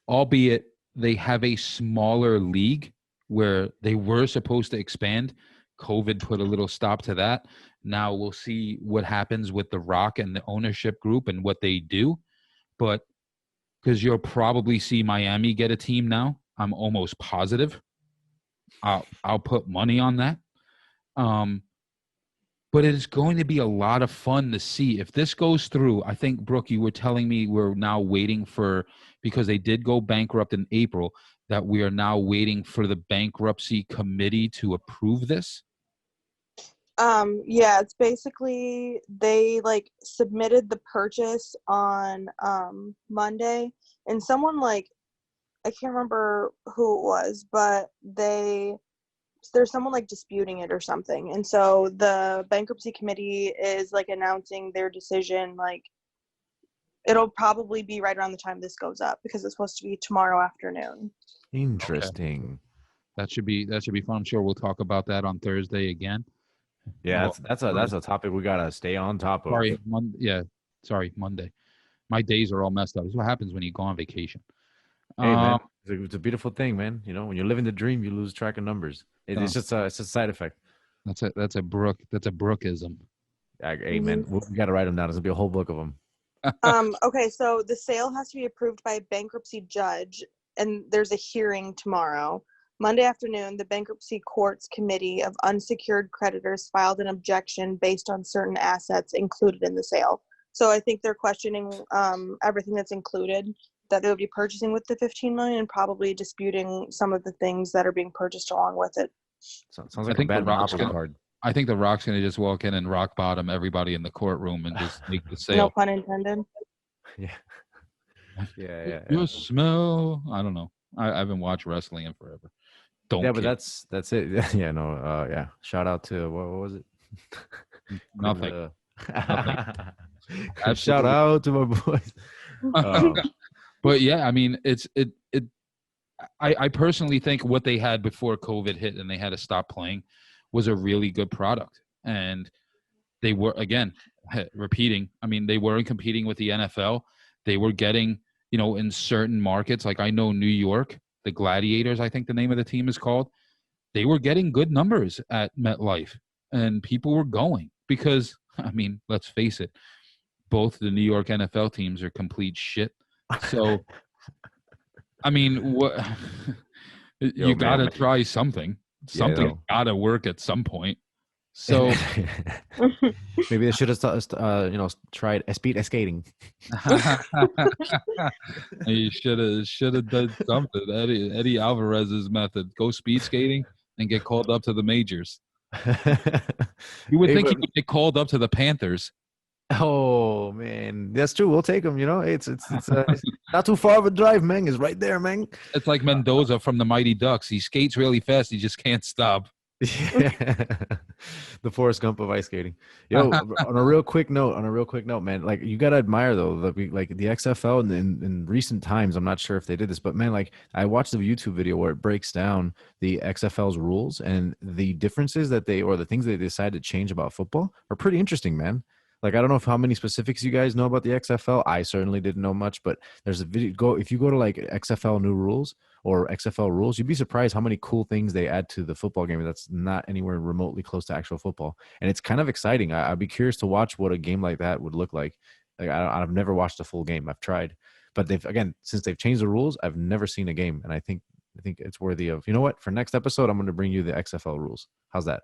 Albeit they have a smaller league where they were supposed to expand. COVID put a little stop to that. Now we'll see what happens with The Rock and the ownership group and what they do. But because you'll probably see Miami get a team now, I'm almost positive. I'll put money on that. But it is going to be a lot of fun to see if this goes through. I think, Brooke, you were telling me we're now waiting for, because they did go bankrupt in April, that we are now waiting for the bankruptcy committee to approve this. Yeah, it's basically they submitted the purchase on Monday, and someone I can't remember who it was, but there's someone disputing it or something, and so the bankruptcy committee is announcing their decision. It'll probably be right around the time this goes up because it's supposed to be tomorrow afternoon. Interesting. Okay. That should be fun. I'm sure we'll talk about that on Thursday again. Yeah, that's a topic we gotta stay on top of. Sorry, Monday. My days are all messed up. This is what happens when you go on vacation. Hey man, it's a beautiful thing, man. When you're living the dream, you lose track of numbers. It's just it's a side effect. That's a Brookeism. Hey man, we gotta write them down. There's gonna be a whole book of them. Okay, so the sale has to be approved by a bankruptcy judge, and there's a hearing tomorrow. Monday afternoon, the Bankruptcy Courts Committee of Unsecured Creditors filed an objection based on certain assets included in the sale. So I think they're questioning everything that's included that they would be purchasing with the $15 million, and probably disputing some of the things that are being purchased along with it. Sounds like a bad Monopoly card. I think The Rock's going to just walk in and rock bottom everybody in the courtroom and just make the sale. No pun intended. Yeah. Your smell. I don't know. I haven't watched wrestling in forever. But that's it. Yeah, no. Yeah. Shout out to what was it? Nothing. Shout out to my boys. But yeah, I mean, I personally think what they had before COVID hit and they had to stop playing was a really good product. And they were, again, repeating, I mean, they weren't competing with the NFL. They were getting in certain markets, like I know New York, the Gladiators, I think the name of the team is called, they were getting good numbers at MetLife and people were going because, I mean, let's face it, both the New York NFL teams are complete shit. So, I mean, what you got to try something. Something got to work at some point. So maybe they should have tried speed skating. You should have done something. Eddie Alvarez's method: go speed skating and get called up to the majors. You would think he would get called up to the Panthers. Oh man, that's true. We'll take him. It's not too far of a drive, man. It's right there, man. It's like Mendoza from the Mighty Ducks. He skates really fast. He just can't stop. Yeah. The Forrest Gump of ice skating. Yo, on a real quick note, man, like you gotta admire though, like the XFL in recent times. I'm not sure if they did this, but man, like I watched a YouTube video where it breaks down the XFL's rules and the differences that the things they decide to change about football are pretty interesting, man. Like, I don't know how many specifics you guys know about the XFL. I certainly didn't know much, but there's a video. If you go to like XFL new rules or XFL rules, you'd be surprised how many cool things they add to the football game that's not anywhere remotely close to actual football. And it's kind of exciting. I'd be curious to watch what a game like that would look like. Like, I've never watched a full game. I've tried, but since they've changed the rules, I've never seen a game. And I think it's worthy of, you know what? For next episode, I'm going to bring you the XFL rules. How's that?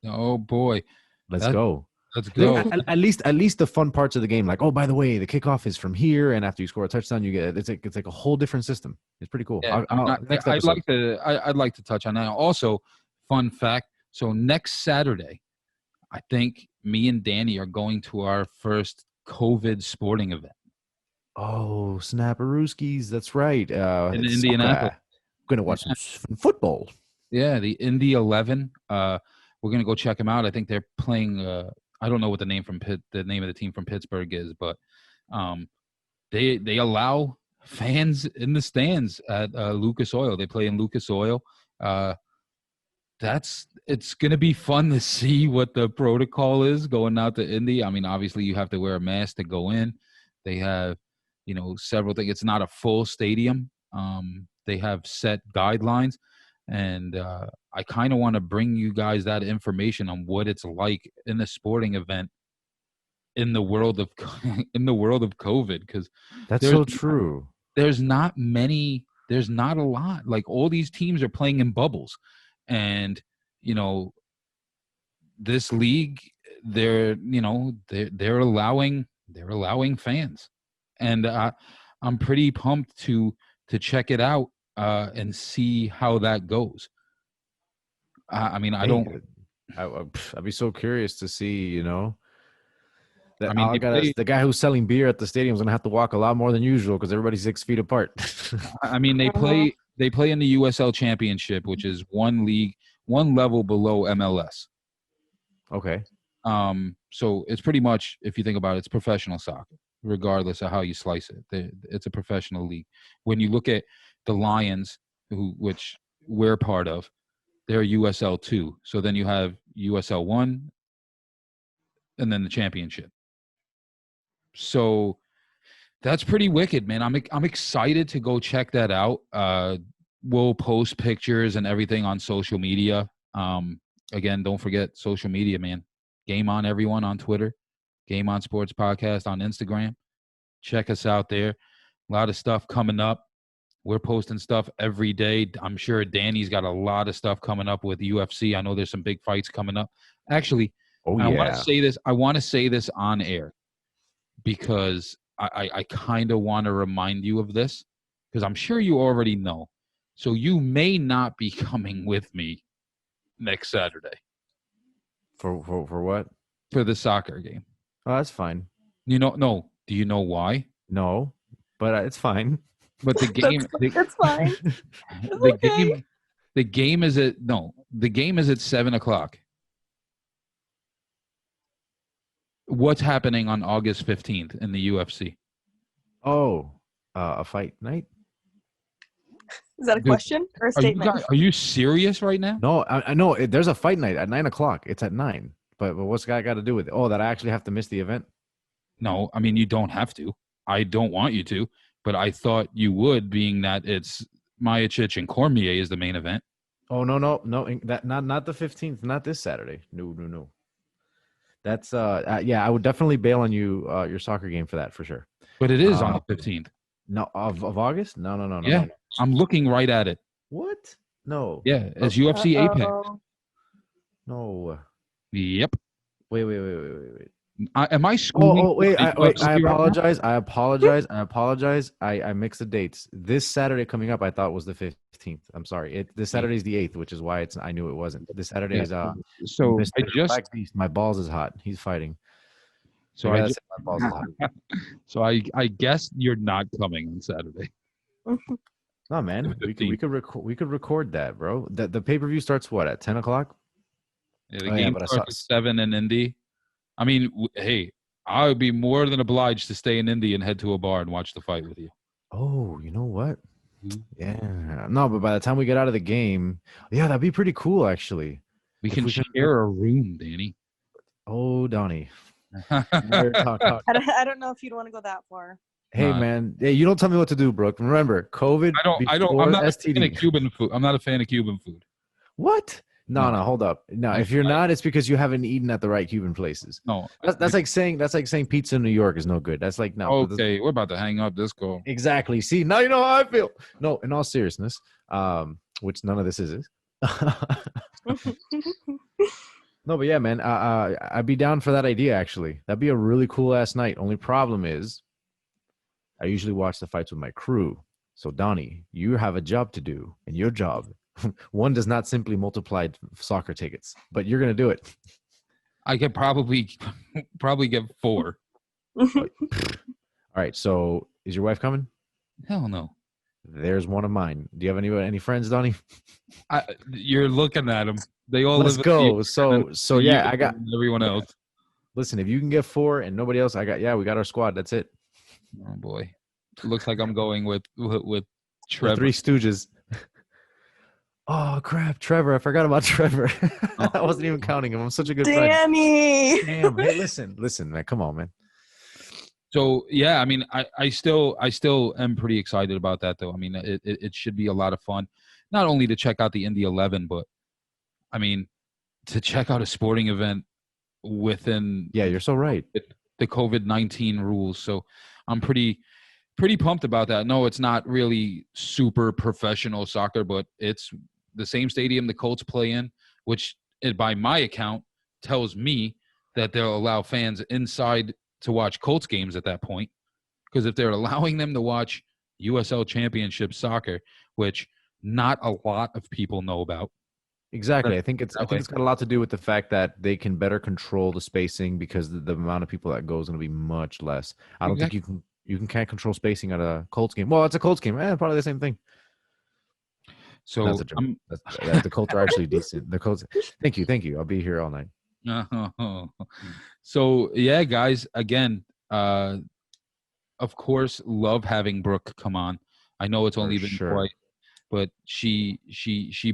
Oh boy. Let's go. Let's go. At least the fun parts of the game, like, oh, by the way, the kickoff is from here, and after you score a touchdown, you get it's like a whole different system. It's pretty cool. Yeah, I'd like to touch on that. Also, fun fact. So next Saturday, I think me and Danny are going to our first COVID sporting event. Oh, Snapperooskies. That's right. In Indianapolis. I'm gonna watch some football. Yeah, the Indy 11. We're gonna go check them out. I think they're playing. I don't know what the name of the team from Pittsburgh is, but they allow fans in the stands at Lucas Oil. They play in Lucas Oil. It's going to be fun to see what the protocol is going out to Indy. I mean, obviously you have to wear a mask to go in. They have, several things. It's not a full stadium. They have set guidelines. And I kind of want to bring you guys that information on what it's like in a sporting event in the world of COVID, because that's so true. There's not a lot. Like, all these teams are playing in bubbles, and this league, they're allowing fans, and I'm pretty pumped to check it out. And see how that goes. I'd be so curious to see, the guy who's selling beer at the stadium is going to have to walk a lot more than usual because everybody's 6 feet apart. I mean, they play in the USL Championship, which is one level below MLS. Okay. So it's pretty much, if you think about it, it's professional soccer, regardless of how you slice it. It's a professional league. When you look at the Lions, which we're part of, they're USL 2. So then you have USL 1 and then the championship. So that's pretty wicked, man. I'm excited to go check that out. We'll post pictures and everything on social media. Again, don't forget social media, man. Game On everyone on Twitter. Game On Sports Podcast on Instagram. Check us out there. A lot of stuff coming up. We're posting stuff every day. I'm sure Danny's got a lot of stuff coming up with UFC. I know there's some big fights coming up. Actually, I want to say this on air because I kind of want to remind you of this because I'm sure you already know. So you may not be coming with me next Saturday. For what? For the soccer game. Oh, that's fine. No. Do you know why? No, but it's fine. But the game, that's fine. The game is at 7:00. What's happening on August 15th in the UFC? Oh, a fight night? Is that a question or a statement? Are you serious right now? No, I know there's a fight night at 9:00. It's at 9. But what's that got to do with it? Oh, that I actually have to miss the event? No, I mean, you don't have to. I don't want you to. but I thought you would, being that it's Miocic and Cormier is the main event. Oh no! That not the 15th, not this Saturday. No. That's yeah. I would definitely bail on you your soccer game for that for sure. But it is on the 15th. No, of August? No. Yeah, I'm looking right at it. What? No. Yeah, it's UFC Apex. No. Yep. Wait. Am I schooling? Wait. I apologize. I apologize. I mixed the dates. This Saturday coming up, I thought was the 15th. I'm sorry. This Saturday is the 8th, which is why I knew it wasn't. This Saturday is so Mr. I just Black Beast. My balls is hot. He's fighting. So my I just, balls is hot. so I guess you're not coming on Saturday. No, man. We could record that, bro. The pay-per-view starts what, at 10 o'clock? Yeah, the game starts at 7 in Indy. I mean, hey, I would be more than obliged to stay in Indy and head to a bar and watch the fight with you. Oh, you know what? Mm-hmm. Yeah. No, but by the time we get out of the game, yeah, that'd be pretty cool, actually. We can share a room, Danny. Oh, Donnie. I don't know if you'd want to go that far. Hey, man. Hey, you don't tell me what to do, Brooke. Remember, COVID. I'm not STD. a fan of Cuban food. I'm not a fan of Cuban food. What? No, hold up. No, if you're not, it's because you haven't eaten at the right Cuban places. No, that's like saying pizza in New York is no good. That's like no. Okay, we're about to hang up this call. Exactly. See, now you know how I feel. No, in all seriousness, which none of this is. No, but yeah, man, I'd be down for that idea. Actually, that'd be a really cool ass night. Only problem is, I usually watch the fights with my crew. So Donnie, you have a job to do, and your job. One does not simply multiply soccer tickets, but you're gonna do it. I could probably get 4. All right. So, is your wife coming? Hell no. There's one of mine. Do you have any friends, Donnie? You're looking at them. They all. Let's go. So yeah, I got everyone else. Listen, if you can get 4 and nobody else, we got our squad. That's it. Oh boy, it looks like I'm going with Trevor. The Three Stooges. Oh crap, Trevor! I forgot about Trevor. I wasn't even counting him. I'm such a good friend. Danny. Damn. Hey, listen, man. Come on, man. So yeah, I mean, I still am pretty excited about that, though. I mean, it should be a lot of fun, not only to check out the Indy 11, but I mean, to check out a sporting event within. Yeah, you're so right. The COVID-19 rules. So I'm pretty pumped about that. No, it's not really super professional soccer, but it's the same stadium the Colts play in, which by my account tells me that they'll allow fans inside to watch Colts games at that point. Because if they're allowing them to watch USL Championship soccer, which not a lot of people know about. Exactly. I think it's got a lot to do with the fact that they can better control the spacing because the amount of people that go is going to be much less. I don't think can't control spacing at a Colts game. Well, it's a Colts game. Probably the same thing. So the Colts are actually decent. The Colts. Thank you. I'll be here all night. So yeah, guys. Again, of course, love having Brooke come on. I know it's only been quite, but she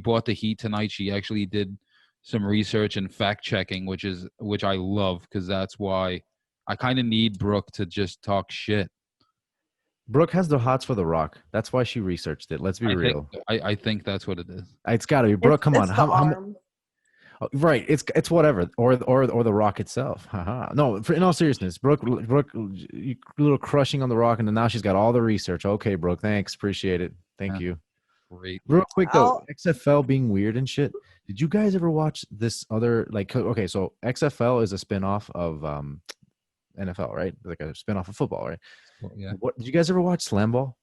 bought the heat tonight. She actually did some research and fact checking, which I love because that's why I kind of need Brooke to just talk shit. Brooke has the hots for The Rock. That's why she researched it. Let's be real. I think that's what it is. It's got to be Brooke. Come on, how right? It's whatever, or The Rock itself. No, in all seriousness, Brooke, you little crushing on The Rock, and then now she's got all the research. Okay, Brooke, thanks, appreciate it. Thank you. Great. Real quick though, XFL being weird and shit. Did you guys ever watch this other Okay, so XFL is a spinoff of NFL, right? Like a spinoff of football, right? Yeah. What did you guys ever watch Slam Ball?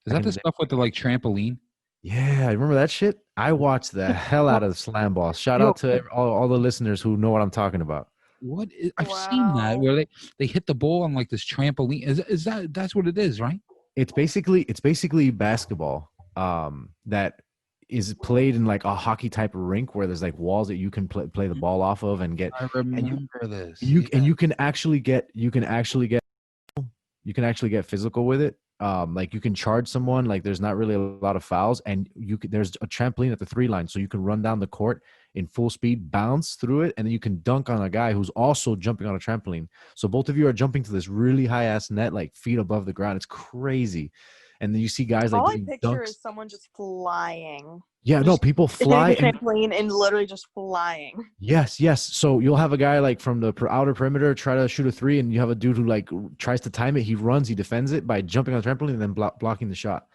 Is that the stuff with the trampoline? Yeah, I remember that shit. I watched the hell out of Slam Ball. Shout out to all the listeners who know what I'm talking about. I've seen that where they hit the ball on this trampoline. Is that's what it is, right? It's basically basketball that is played in a hockey type of rink where there's walls that you can play the ball off of and get. I remember this. And you can actually get physical with it. You can charge someone. There's not really a lot of fouls, and there's a trampoline at the 3 line, so you can run down the court. in full speed, bounce through it, and then you can dunk on a guy who's also jumping on a trampoline. So both of you are jumping to this really high ass net, like feet above the ground. It's crazy. And then you see guys like All I doing picture dunks. is someone just flying. Yeah, no, Just people hitting fly the trampoline and literally just flying. Yes, yes. So you'll have a guy like from the outer perimeter try to shoot a three, and you have a dude who like tries to time it. He runs, he defends it by jumping on the trampoline and then blocking the shot.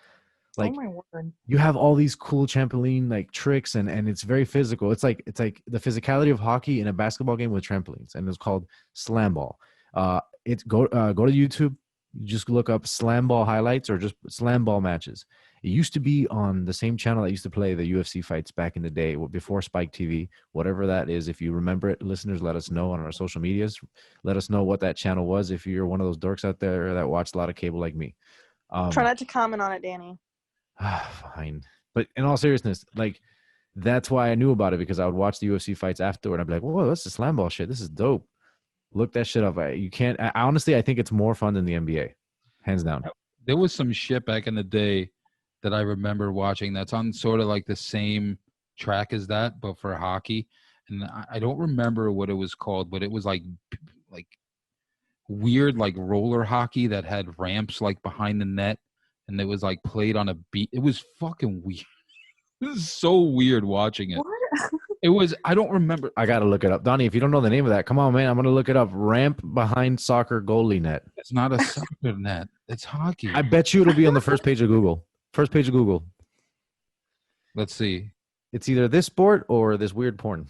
Like, oh my word. you have all these cool trampoline like tricks, and it's very physical. It's like the physicality of hockey in a basketball game with trampolines, and it's called slam ball. Go to YouTube. You just look up slam ball highlights or just slam ball matches. It used to be on the same channel that used to play the UFC fights back in the day, before Spike TV, whatever that is. If you remember it, listeners, let us know on our social medias. Let us know what that channel was if you're one of those dorks out there that watched a lot of cable like me. Try not to comment on it, Danny. Fine. But in all seriousness, like, that's why I knew about it, because I would watch the UFC fights afterward. I'd be like, whoa, that's the slam ball shit. This is dope. Look that shit up. You can't. Honestly, I think it's more fun than the NBA, hands down. There was some shit back in the day that I remember watching that's on sort of like the same track as that, but for hockey. And I don't remember what it was called, but it was like weird, like roller hockey that had ramps like behind the net, and it was like played on a beat. It was fucking weird. It was so weird watching it. What? It was, I don't remember. I got to look it up. Donnie, if you don't know the name of that, come on, man. I'm going to look it up. Ramp behind soccer goalie net. It's not a soccer net. It's hockey. I bet you it'll be on the first page of Google. First page of Google. Let's see. It's either this sport or this weird porn.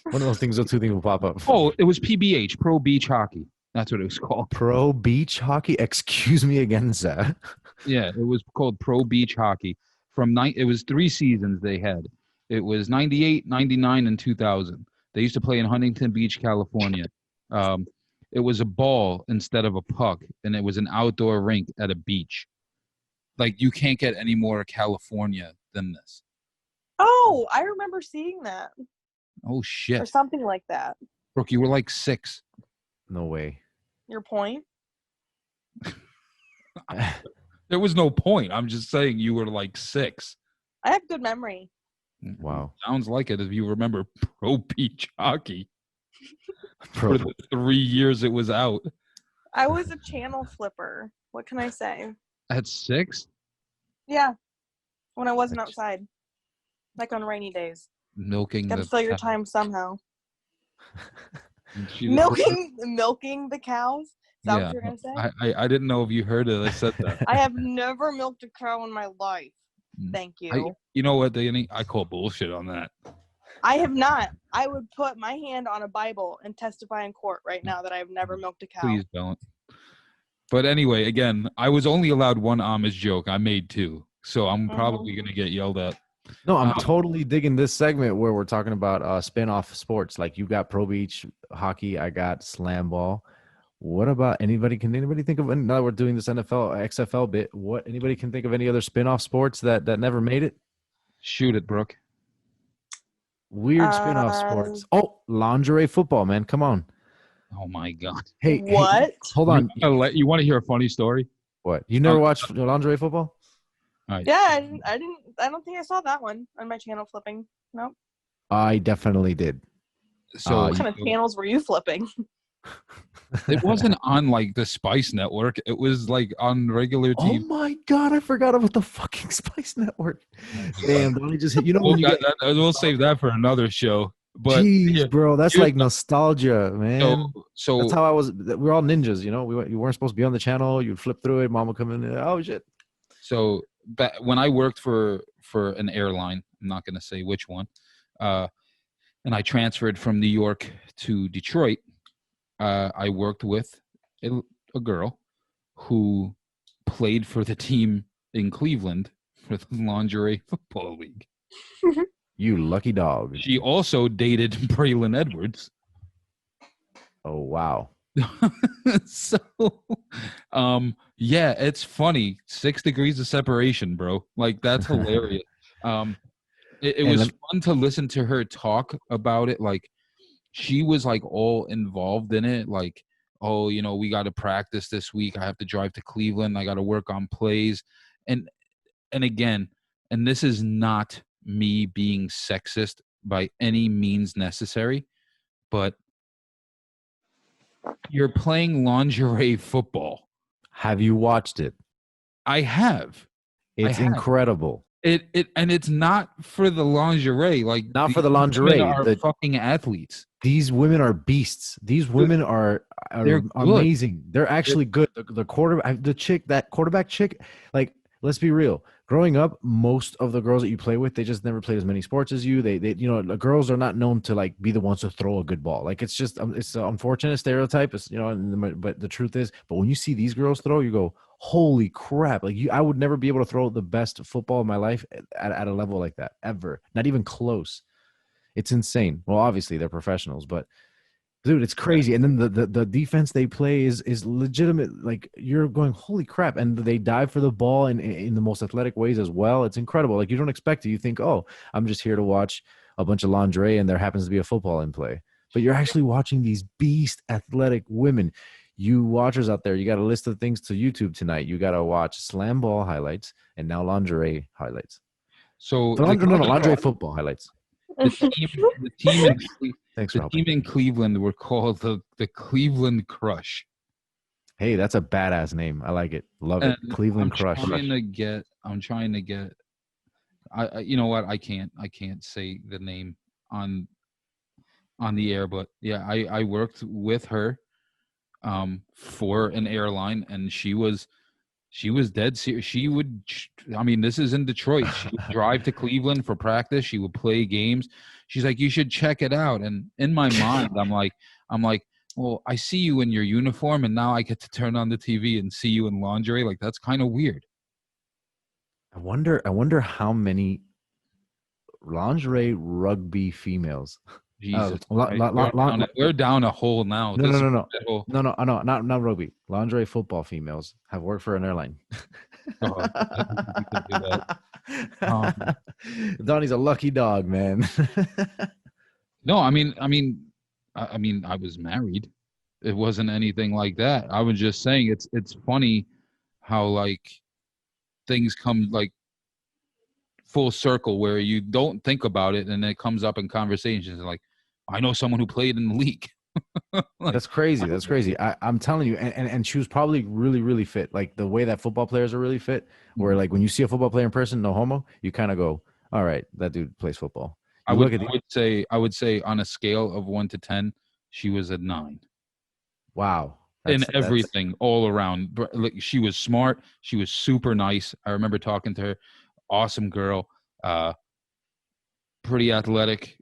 One of those things, those two things will pop up. Oh, it was PBH, Pro Beach Hockey. That's what it was called. Pro Beach Hockey? Excuse me again, sir. Yeah, it was called Pro Beach Hockey. It was 3 seasons they had. It was 98, 99, and 2000. They used to play in Huntington Beach, California. It was a ball instead of a puck, and it was an outdoor rink at a beach. Like, you can't get any more California than this. Oh, I remember seeing that. Oh, shit. Or something like that. Brooke, you were like 6. No way. Your point? There was no point. I'm just saying you were like 6. I have good memory. Wow. Sounds like it if you remember Pro Beach Hockey. Pro. For the 3 years it was out. I was a channel flipper. What can I say? At 6? Yeah. When I wasn't outside. Like on rainy days. Milking Gotta the fill your cow. time somehow. She- Milking the cows? Is that what you're gonna say? I didn't know if you heard it. I said that. I have never milked a cow in my life. Thank you. You know what, Danny? I call bullshit on that. I have not. I would put my hand on a Bible and testify in court right now that I have never milked a cow. Please don't. But anyway, again, I was only allowed one Amish joke. I made 2. So I'm probably going to get yelled at. No, I'm totally digging this segment where we're talking about spin-off sports. Like, you got Pro Beach Hockey, I got Slam Ball. What about anybody? Can anybody think of, now that we're doing this NFL, XFL bit, anybody can think of any other spin-off sports that never made it? Shoot it, Brooke. Weird spin-off sports. Oh, lingerie football, man. Come on. Oh, my God. Hey, What? Hold on. You want to hear a funny story? What? You never watched lingerie football? All right. Yeah, I don't think I saw that one on my channel flipping. Nope. I definitely did. So What kind of channels were you flipping? it wasn't on like the Spice Network. It was like on regular Oh TV. my God, I forgot about the fucking Spice Network. Damn, Donnie just hit. You know, We'll save that for another show. But jeez, yeah, bro, that's like nostalgia, man. So That's how I was. We're all ninjas, you know. You weren't supposed to be on the channel. You'd flip through it. Mom would come in. Oh shit. So when I worked for an airline, I'm not going to say which one, and I transferred from New York to Detroit. I worked with a girl who played for the team in Cleveland for the Lingerie Football League. You lucky dog. She also dated Braylon Edwards. Oh wow. So, yeah, it's funny. 6 degrees of separation, bro. Like, that's hilarious. It was fun to listen to her talk about it. Like, she was like all involved in it. Like, oh, you know, we got to practice this week. I have to drive to Cleveland. I got to work on plays. And again, and this is not me being sexist by any means necessary, but you're playing lingerie football. Have you watched it? I have. It's incredible. And it's not for the lingerie. Like, Not for the lingerie. Women are fucking athletes. These women are beasts. These women are amazing. They're actually good. The quarterback chick, like, let's be real. Growing up, most of the girls that you play with, they just never played as many sports as you. They the girls are not known to like be the ones to throw a good ball. Like, it's just it's an unfortunate stereotype. It's, but the truth is, but when you see these girls throw, you go, holy crap! Like, I would never be able to throw the best football in my life at a level like that ever. Not even close. It's insane. Well, obviously they're professionals, but dude, it's crazy. And then the defense they play is legitimate. Like, you're going, holy crap. And they dive for the ball in the most athletic ways as well. It's incredible. Like, you don't expect it. You think, oh, I'm just here to watch a bunch of lingerie and there happens to be a football in play. But you're actually watching these beast athletic women. You watchers out there, you got a list of things to YouTube tonight. You got to watch slam ball highlights and now lingerie highlights. So lingerie football highlights. The team in Cleveland were called the Cleveland Crush. Hey, that's a badass name. I like it. Love it. Cleveland Crush. I'm trying to get. I you know what? I can't say the name on the air, but yeah, I worked with her for an airline, and she was dead serious. She would, I mean, this is in Detroit. She would drive to Cleveland for practice. She would play games. She's like, you should check it out. And in my mind, I'm like, well, I see you in your uniform, and now I get to turn on the TV and see you in lingerie. Like, that's kind of weird. I wonder how many lingerie rugby females. Jesus, we're down a hole now. No, not rugby. Lingerie football females have worked for an airline. Donnie's a lucky dog, man. No, I mean, I was married. It wasn't anything like that. I was just saying it's funny how, like, things come like full circle where you don't think about it and it comes up in conversations. Like, I know someone who played in the league. Like, that's crazy. I'm telling you, and she was probably really, really fit. Like, the way that football players are really fit, where, like, when you see a football player in person, no homo, you kind of go, all right, that dude plays football. I would say on a scale of 1 to 10, she was a 9. Wow. In everything, all around. She was smart. She was super nice. I remember talking to her. Awesome girl. Pretty athletic.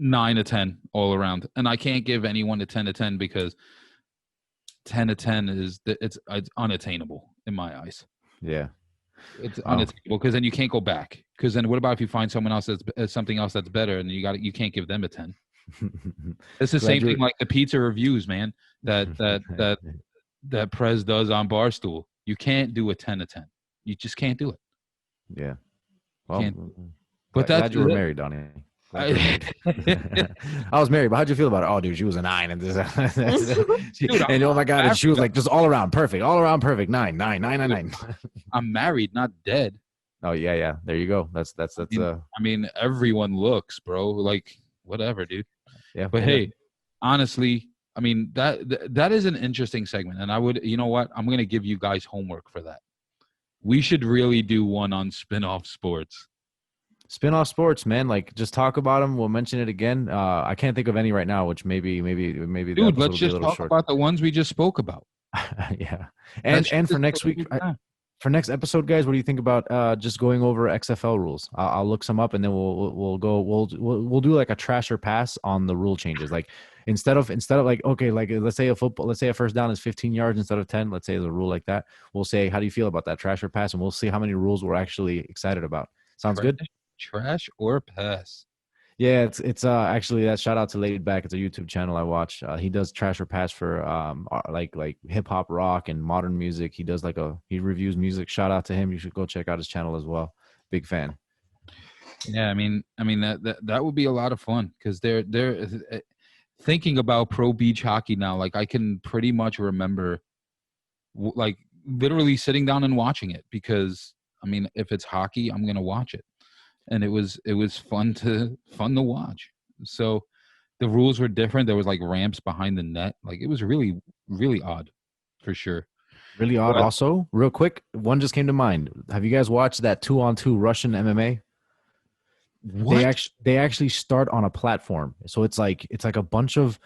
9 to 10 all around. And I can't give anyone a 10 to 10 because 10 to 10 it's unattainable in my eyes. Yeah. It's unattainable because then you can't go back. Because then what about if you find someone else that's something else that's better and you can't give them a 10. It's the same thing like the pizza reviews, man, that Prez does on Barstool. You can't do a 10 to 10. You just can't do it. Yeah. Well, but glad you were married, Donnie. I was married, but how'd you feel about it? Oh, dude, she was a 9, and and oh my god, and she was like just all around perfect, 9. I'm married, not dead. Oh yeah. There you go. That's. I mean, everyone looks, bro. Like, whatever, dude. Yeah. But hey, honestly, I mean that is an interesting segment, and I would, you know what? I'm gonna give you guys homework for that. We should really do one on spin-off sports. Spin-off sports, man. Like, just talk about them. We'll mention it again. I can't think of any right now, which maybe. Dude, let's just talk about the ones we just spoke about. Yeah, and for next week, for next episode, guys, what do you think about just going over XFL rules? I'll look some up, and then we'll do like a trash or pass on the rule changes. Like, instead of like, okay, like, let's say a first down is 15 yards instead of 10. Let's say there's a rule like that. We'll say, how do you feel about that, trash or pass? And we'll see how many rules we're actually excited about. Sounds good. Trash or pass? Yeah, it's actually, that shout out to Laid Back. It's a YouTube channel I watch. He does trash or pass for like hip hop, rock, and modern music. He does he reviews music. Shout out to him. You should go check out his channel as well. Big fan. Yeah, I mean that would be a lot of fun because they're thinking about pro beach hockey now. Like, I can pretty much remember like literally sitting down and watching it because, I mean, if it's hockey, I'm gonna watch it. and it was fun to watch. So the rules were different. There was like ramps behind the net. Like it was really, really odd, for sure. Really odd. But Also, real quick, one just came to mind. Have you guys watched that 2-on-2 Russian MMA? what? They actually start on a platform, so it's like a bunch of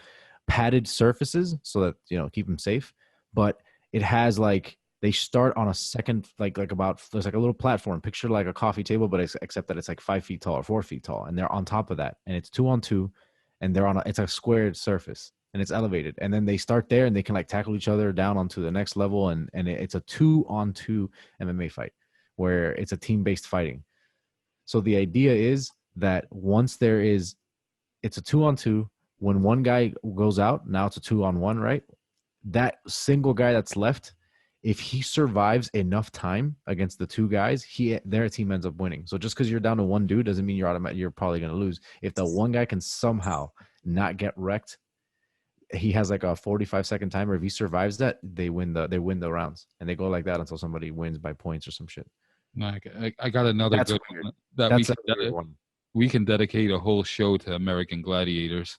padded surfaces, so that keep them safe. But it has like they start on a second, like about there's like a little platform, picture like a coffee table, but except that it's like 5 feet tall or 4 feet tall, and they're on top of that, and it's 2-on-2, and they're on it's a squared surface, and it's elevated, and then they start there, and they can like tackle each other down onto the next level, and it's a 2-on-2 MMA fight where it's a team-based fighting. So the idea is that once it's a 2-on-2. When one guy goes out, now it's a 2-on-1, right? That single guy that's left, if he survives enough time against the two guys, their team ends up winning. So just because you're down to one dude doesn't mean you're probably going to lose. If the one guy can somehow not get wrecked, he has like a 45-second timer. If he survives that, they win the rounds, and they go like that until somebody wins by points or some shit. I got another That's good weird. one that That's a weird one. we can dedicate a whole show to American Gladiators.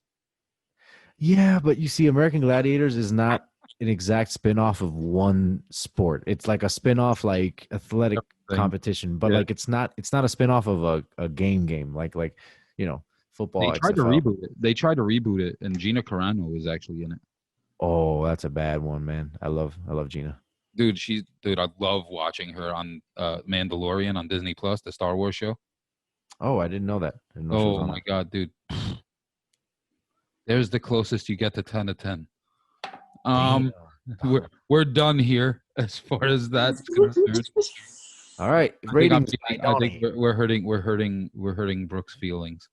Yeah, but you see, American Gladiators is not an exact spin-off of one sport. It's like a spin-off, like athletic competition, but like it's not a spin-off of a game like football. They tried to XFL. reboot it. And Gina Carano was actually in it. Oh, that's a bad one, man. I love Gina. Dude, I love watching her on Mandalorian on Disney Plus, the Star Wars show. Oh, I didn't know that. Oh my God, dude. There's the closest you get to 10 of 10. We're done here as far as that's concerned. All right, ratings. I think we're hurting Brooke's feelings.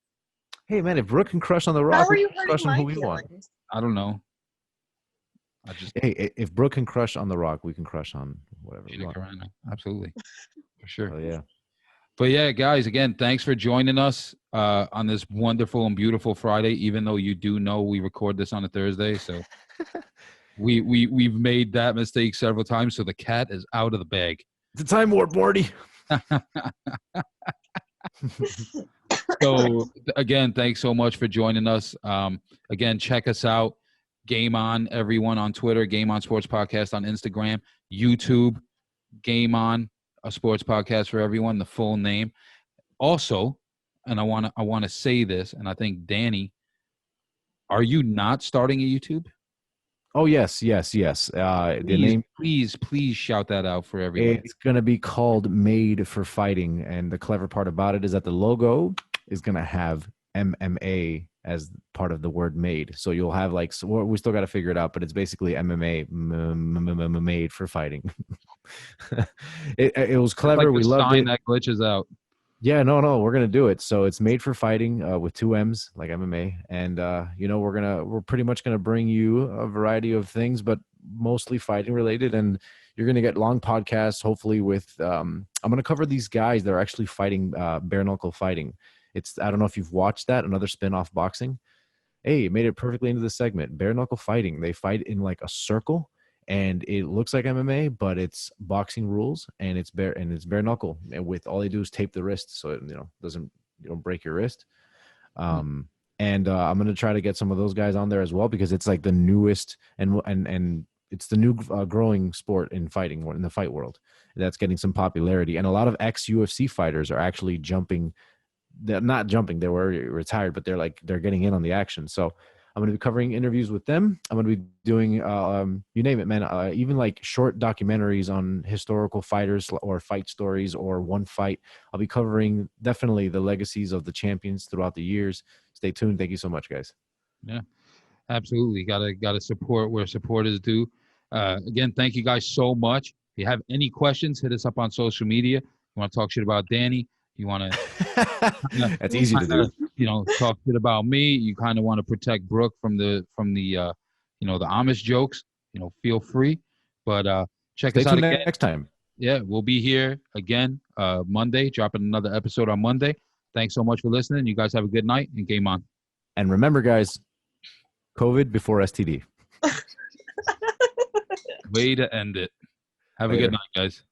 Hey man, if Brooke can crush on the Rock, we can crush on who we want. I don't know. Hey, if Brooke can crush on the Rock, we can crush on whatever we want. Absolutely, for sure. Oh yeah. But yeah, guys, again, thanks for joining us on this wonderful and beautiful Friday. Even though you do know we record this on a Thursday, so we've made that mistake several times. So the cat is out of the bag. It's a time warp, Morty. So again, thanks so much for joining us. Again, check us out. Game On, everyone on Twitter. Game On Sports Podcast on Instagram, YouTube. Game On, a sports podcast for everyone. The full name. Also, and I want to say this, and I think Danny, are you not starting a YouTube? Oh yes. The name. Please shout that out for everyone. It's gonna be called Made for Fighting, and the clever part about it is that the logo is gonna have MMA as part of the word made. So you'll have we still got to figure it out, but it's basically MMA made for fighting. It was clever. Like we loved it. That glitches out. Yeah, no, we're gonna do it. So it's Made for Fighting with 2 M's, like MMA, and we're pretty much gonna bring you a variety of things, but mostly fighting related. And you're gonna get long podcasts, hopefully with. I'm gonna cover these guys that are actually fighting bare knuckle fighting. I don't know if you've watched that, another spin-off boxing. Hey, it made it perfectly into the segment. Bare knuckle fighting. They fight in like a circle, and it looks like MMA, but it's boxing rules, and it's bare knuckle. And with all they do is tape the wrist, so it doesn't break your wrist. And I'm gonna try to get some of those guys on there as well, because it's like the newest and it's the new growing sport in fighting, in the fight world, that's getting some popularity. And a lot of ex-UFC fighters are actually jumping. They're not jumping, they were retired, but they're getting in on the action. So I'm going to be covering interviews with them. I'm going to be doing you name it, man, even like short documentaries on historical fighters or fight stories or one fight. I'll be covering definitely the legacies of the champions throughout the years. Stay tuned. Thank you so much, guys. Yeah, absolutely. Gotta support where support is due. Again, thank you guys so much. If you have any questions, hit us up on social media. You want to talk shit about Danny? You want to? That's easy to do. Talk shit about me. You kind of want to protect Brooke from the the Amish jokes. Feel free. But check us out again next time. Yeah, we'll be here again Monday, dropping another episode on Monday. Thanks so much for listening. You guys have a good night and game on. And remember, guys, COVID before STD. Way to end it. Have a good night, guys.